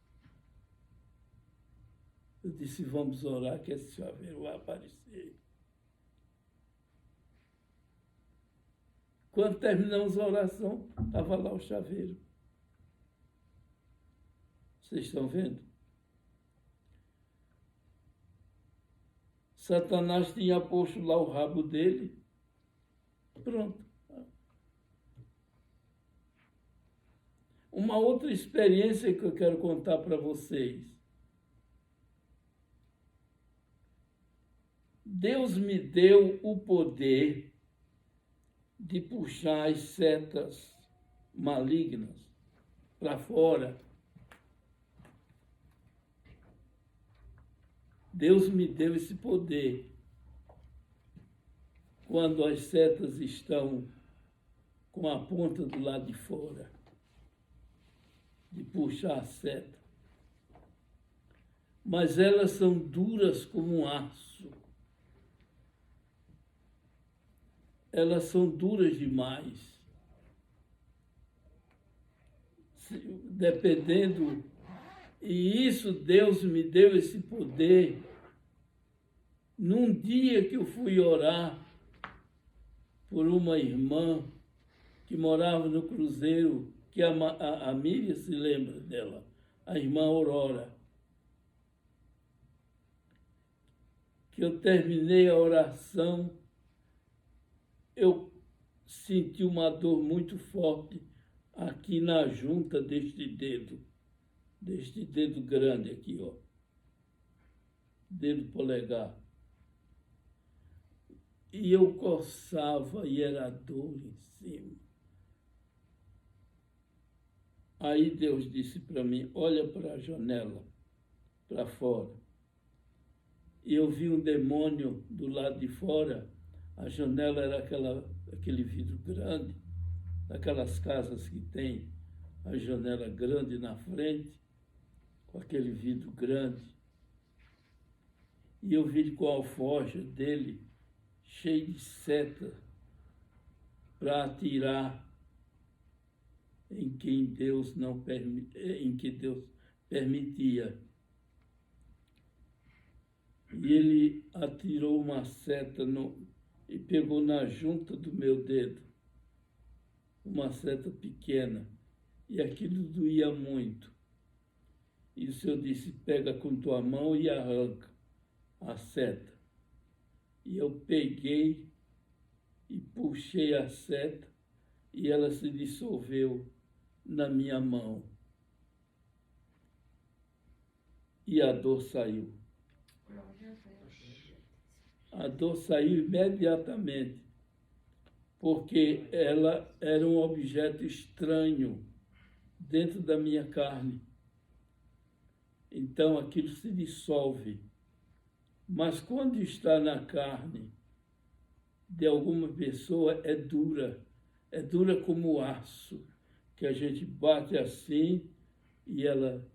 Eu disse, vamos orar que esse chaveiro vai aparecer. Quando terminamos a oração, estava lá o chaveiro. Vocês estão vendo? Satanás tinha posto lá o rabo dele. Pronto. Uma outra experiência que eu quero contar para vocês. Deus me deu o poder de puxar as setas malignas para fora. Deus me deu esse poder. Quando as setas estão com a ponta do lado de fora, de puxar a seta. Mas elas são duras como um aço. Elas são duras demais. Dependendo. E isso Deus me deu esse poder num dia que eu fui orar por uma irmã que morava no Cruzeiro, que a Miriam se lembra dela, a irmã Aurora. Que eu terminei a oração, eu senti uma dor muito forte aqui na junta deste dedo grande aqui, ó, dedo polegar. E eu coçava e era dor em cima. Aí Deus disse para mim, olha para a janela, para fora. E eu vi um demônio do lado de fora. A janela era aquele vidro grande, daquelas casas que tem a janela grande na frente, com aquele vidro grande. E eu vi com a alforja dele cheio de seta para atirar em quem Deus não em que Deus permitia. E ele atirou uma seta e pegou na junta do meu dedo, uma seta pequena, e aquilo doía muito. E o Senhor disse, pega com tua mão e arranca a seta. E eu peguei e puxei a seta e ela se dissolveu na minha mão. E a dor saiu. A dor saiu imediatamente, porque ela era um objeto estranho dentro da minha carne. Então aquilo se dissolve. Mas quando está na carne de alguma pessoa, é dura como aço, que a gente bate assim e ela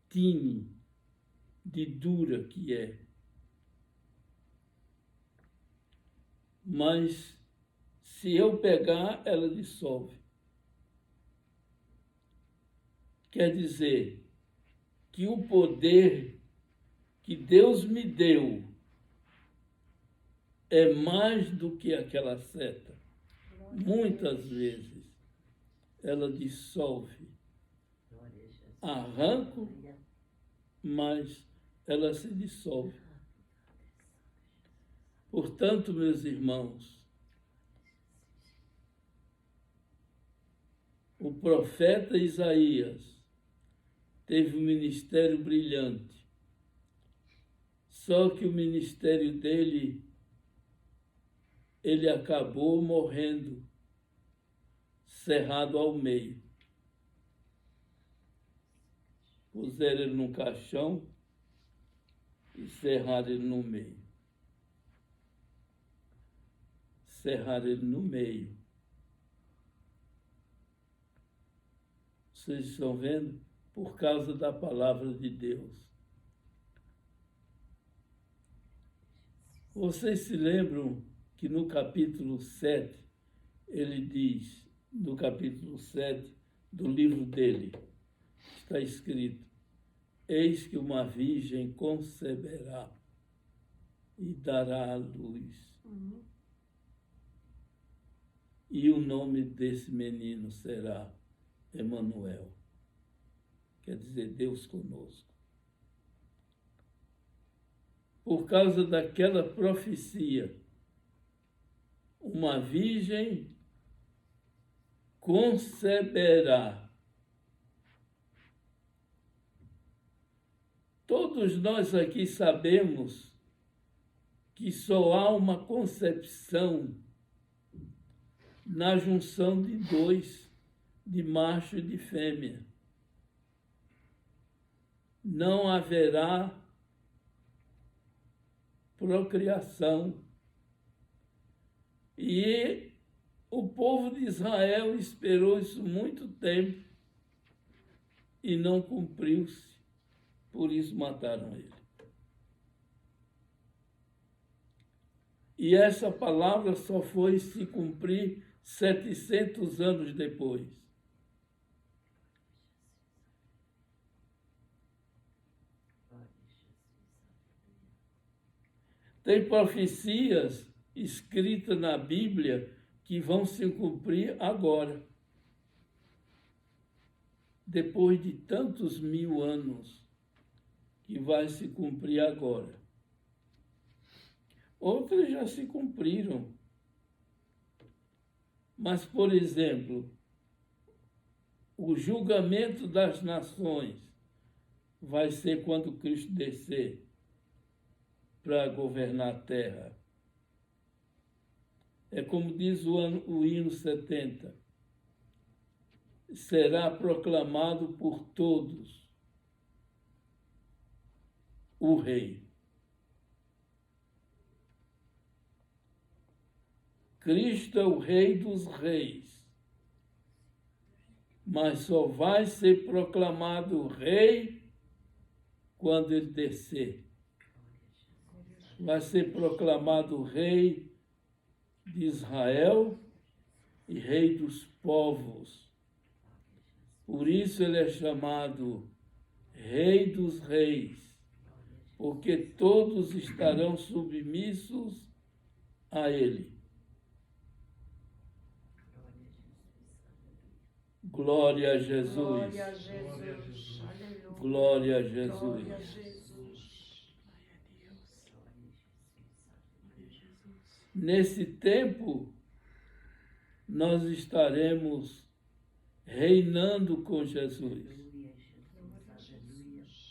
tine de dura que é. Mas se eu pegar, ela dissolve. Quer dizer que o poder que Deus me deu é mais do que aquela seta. Muitas vezes ela dissolve. Arranco, mas ela se dissolve. Portanto, meus irmãos, o profeta Isaías teve um ministério brilhante. Só que o ministério dele, ele acabou morrendo, cerrado ao meio. Puseram ele num caixão e cerraram ele no meio. Cerraram ele no meio. Vocês estão vendo? Por causa da palavra de Deus. Vocês se lembram que no capítulo 7, ele diz, no capítulo 7 do livro dele, está escrito: eis que uma virgem conceberá e dará à luz. E o nome desse menino será Emanuel. Quer dizer, Deus conosco. Por causa daquela profecia, uma virgem conceberá. Todos nós aqui sabemos que só há uma concepção na junção de dois, de macho e de fêmea. Não haverá procriação. E o povo de Israel esperou isso muito tempo e não cumpriu-se. Por isso mataram ele. E essa palavra só foi se cumprir 700 anos depois. Tem profecias escritas na Bíblia que vão se cumprir agora. Depois de tantos 1000 anos, que vai se cumprir agora. Outras já se cumpriram. Mas, por exemplo, o julgamento das nações vai ser quando Cristo descer para governar a terra. É como diz o hino 70. Será proclamado por todos o Rei. Cristo é o Rei dos Reis, mas só vai ser proclamado Rei quando ele descer. Vai ser proclamado Rei de Israel e Rei dos povos. Por isso ele é chamado Rei dos Reis, porque todos estarão submissos a ele. Glória a Jesus. Glória a Jesus. Aleluia. Glória a Jesus. Glória a Jesus. Nesse tempo, nós estaremos reinando com Jesus,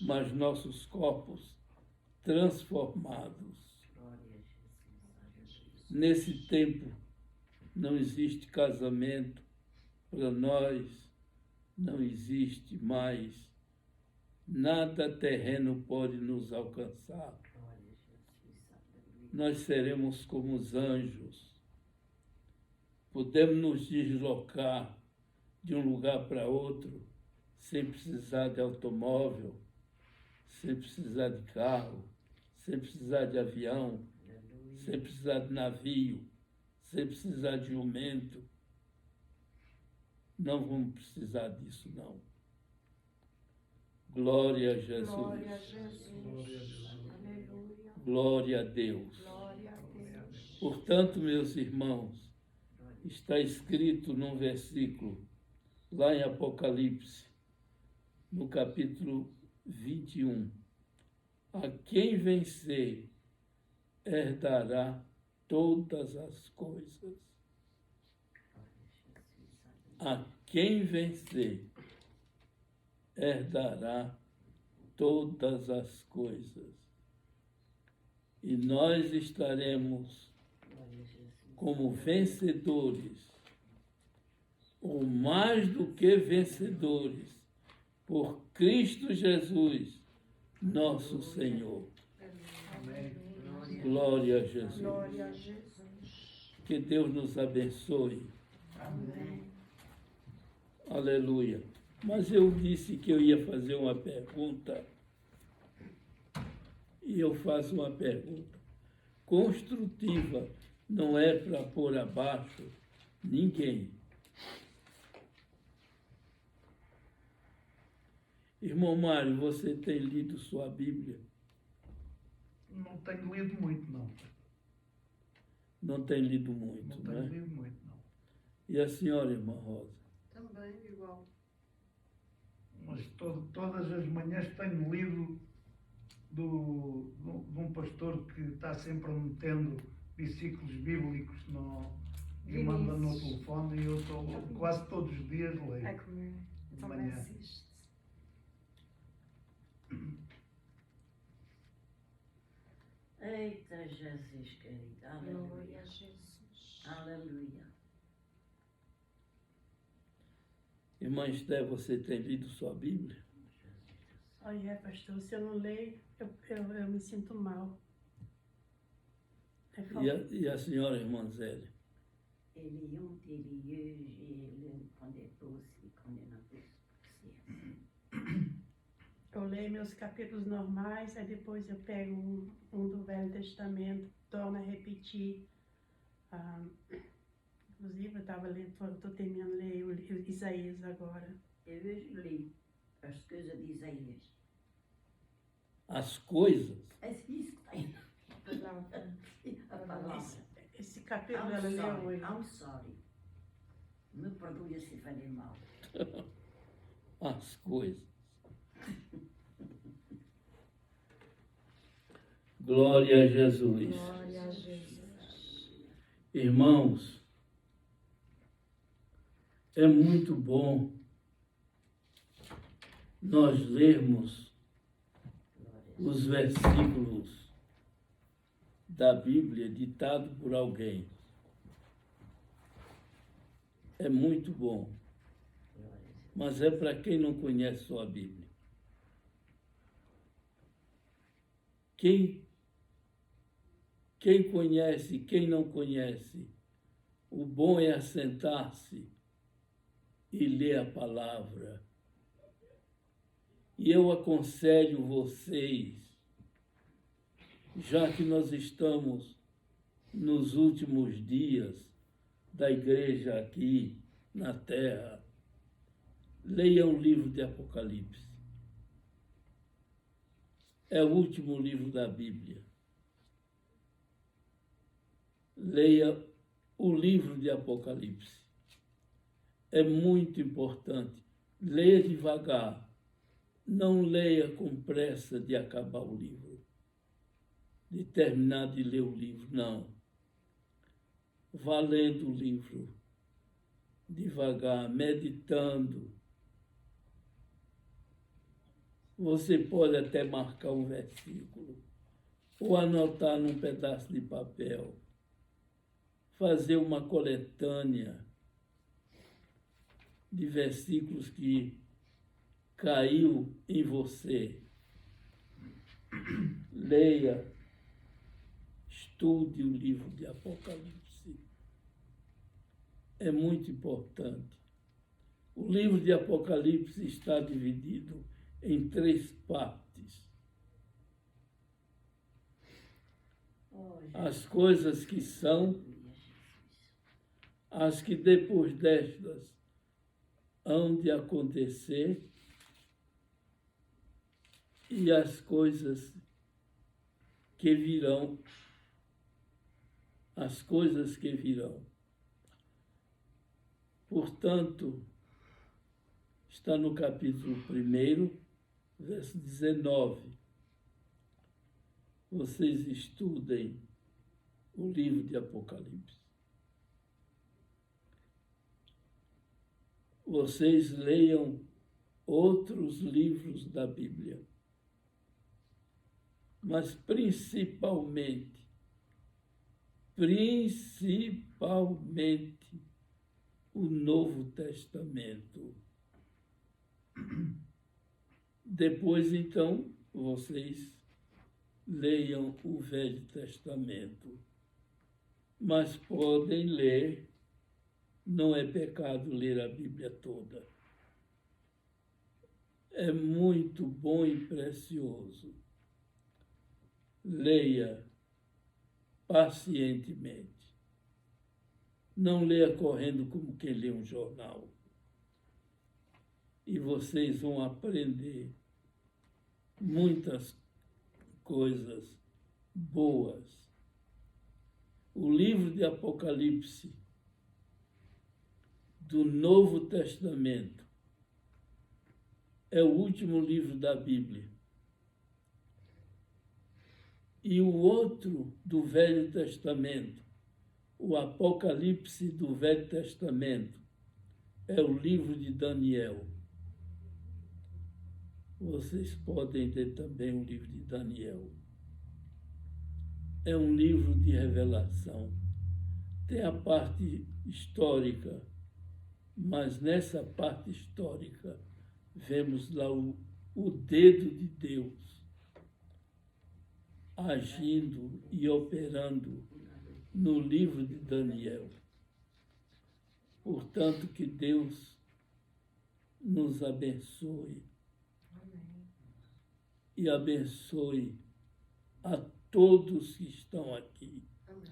mas nossos corpos transformados. Nesse tempo, não existe casamento para nós, não existe mais. Nada terreno pode nos alcançar. Nós seremos como os anjos. Podemos nos deslocar de um lugar para outro sem precisar de automóvel, sem precisar de carro, sem precisar de avião, sem precisar de navio, sem precisar de jumento. Não vamos precisar disso, não. Glória a Jesus. Glória a Jesus. Glória a Jesus. Aleluia. Glória a Deus. Glória a Deus. Portanto, meus irmãos, está escrito num versículo, lá em Apocalipse, no capítulo 21, a quem vencer herdará todas as coisas. A quem vencer herdará todas as coisas. E nós estaremos como vencedores, ou mais do que vencedores, por Cristo Jesus, nosso Senhor. Glória a Jesus. Glória a Jesus. Que Deus nos abençoe. Amém. Aleluia. Mas eu disse que eu ia fazer uma pergunta. E eu faço uma pergunta construtiva. Não é para pôr abaixo ninguém. Irmão Mário, você tem lido sua Bíblia? Não tenho lido muito, não. Não tem lido muito, Não não tenho é? lido muito, não. E a senhora, irmã Rosa? Também, igual. Mas todas as manhãs tenho lido de um pastor que está sempre metendo versículos bíblicos e manda no telefone, e eu estou quase todos os dias leio. É comigo. De Também manhã. assiste. Eita Jesus querido, Glória aleluia, a Jesus. aleluia. Irmã Esther, você tem lido sua Bíblia? Olha, pastor, se eu não leio, eu me sinto mal. É falta. E a senhora, irmã Zélia? Ele ontem, ele hoje, ele quando é doce, quando é na doce. Eu leio meus capítulos normais, aí depois eu pego um do Velho Testamento, torno a repetir. Inclusive, eu estava lendo, estou terminando de ler o Isaías agora. Eu hoje li as coisas de Isaías. As coisas? É isso que tem. A palavra. Esse capítulo ela leu hoje. I'm sorry. Me perdoe se falei mal. As coisas. Glória a Jesus. Glória a Jesus. Irmãos, é muito bom nós lermos os versículos da Bíblia ditado por alguém. É muito bom, mas é para quem não conhece só a Bíblia. Quem conhece, quem não conhece, o bom é assentar-se e ler a palavra. E eu aconselho vocês, já que nós estamos nos últimos dias da igreja aqui na terra, leiam o livro de Apocalipse. É o último livro da Bíblia. Leia o livro de Apocalipse. É muito importante. Leia devagar. Não leia com pressa de acabar o livro, de terminar de ler o livro, não. Vá lendo o livro, devagar, meditando. Você pode até marcar um versículo, ou anotar num pedaço de papel, fazer uma coletânea de versículos que caiu em você. Leia, estude o livro de Apocalipse. É muito importante. O livro de Apocalipse está dividido em 3 partes. Oh, Jesus. As coisas que são, Aleluia, Jesus. as que depois destas hão de acontecer e as coisas que virão. As coisas que virão. Portanto, está no capítulo 1, verso 19. Vocês estudem o livro de Apocalipse. Vocês leiam outros livros da Bíblia. Mas principalmente o Novo Testamento. Depois, então, vocês leiam o Velho Testamento. Mas podem ler, não é pecado ler a Bíblia toda. É muito bom e precioso. Leia pacientemente. Não leia correndo como quem lê um jornal. E vocês vão aprender muitas coisas boas. O livro de Apocalipse do Novo Testamento é o último livro da Bíblia. E o outro do Velho Testamento, o Apocalipse do Velho Testamento, é o livro de Daniel. Vocês podem ler também o livro de Daniel. É um livro de revelação. Tem a parte histórica, mas nessa parte histórica vemos lá o dedo de Deus agindo e operando no livro de Daniel. Portanto, que Deus nos abençoe. E abençoe a todos que estão aqui.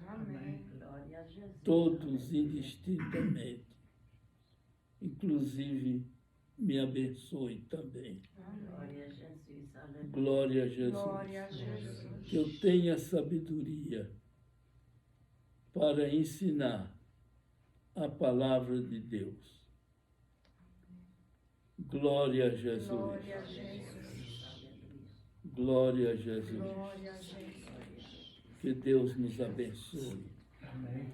Amém. Glória a Jesus. Todos indistintamente. Inclusive, me abençoe também. Glória a Jesus. Aleluia. Glória a Jesus. Glória a Jesus. Que eu tenha sabedoria para ensinar a palavra de Deus. Glória a Jesus. Glória a Jesus. Glória a Jesus. Glória a Jesus. Que Deus nos abençoe. Amém.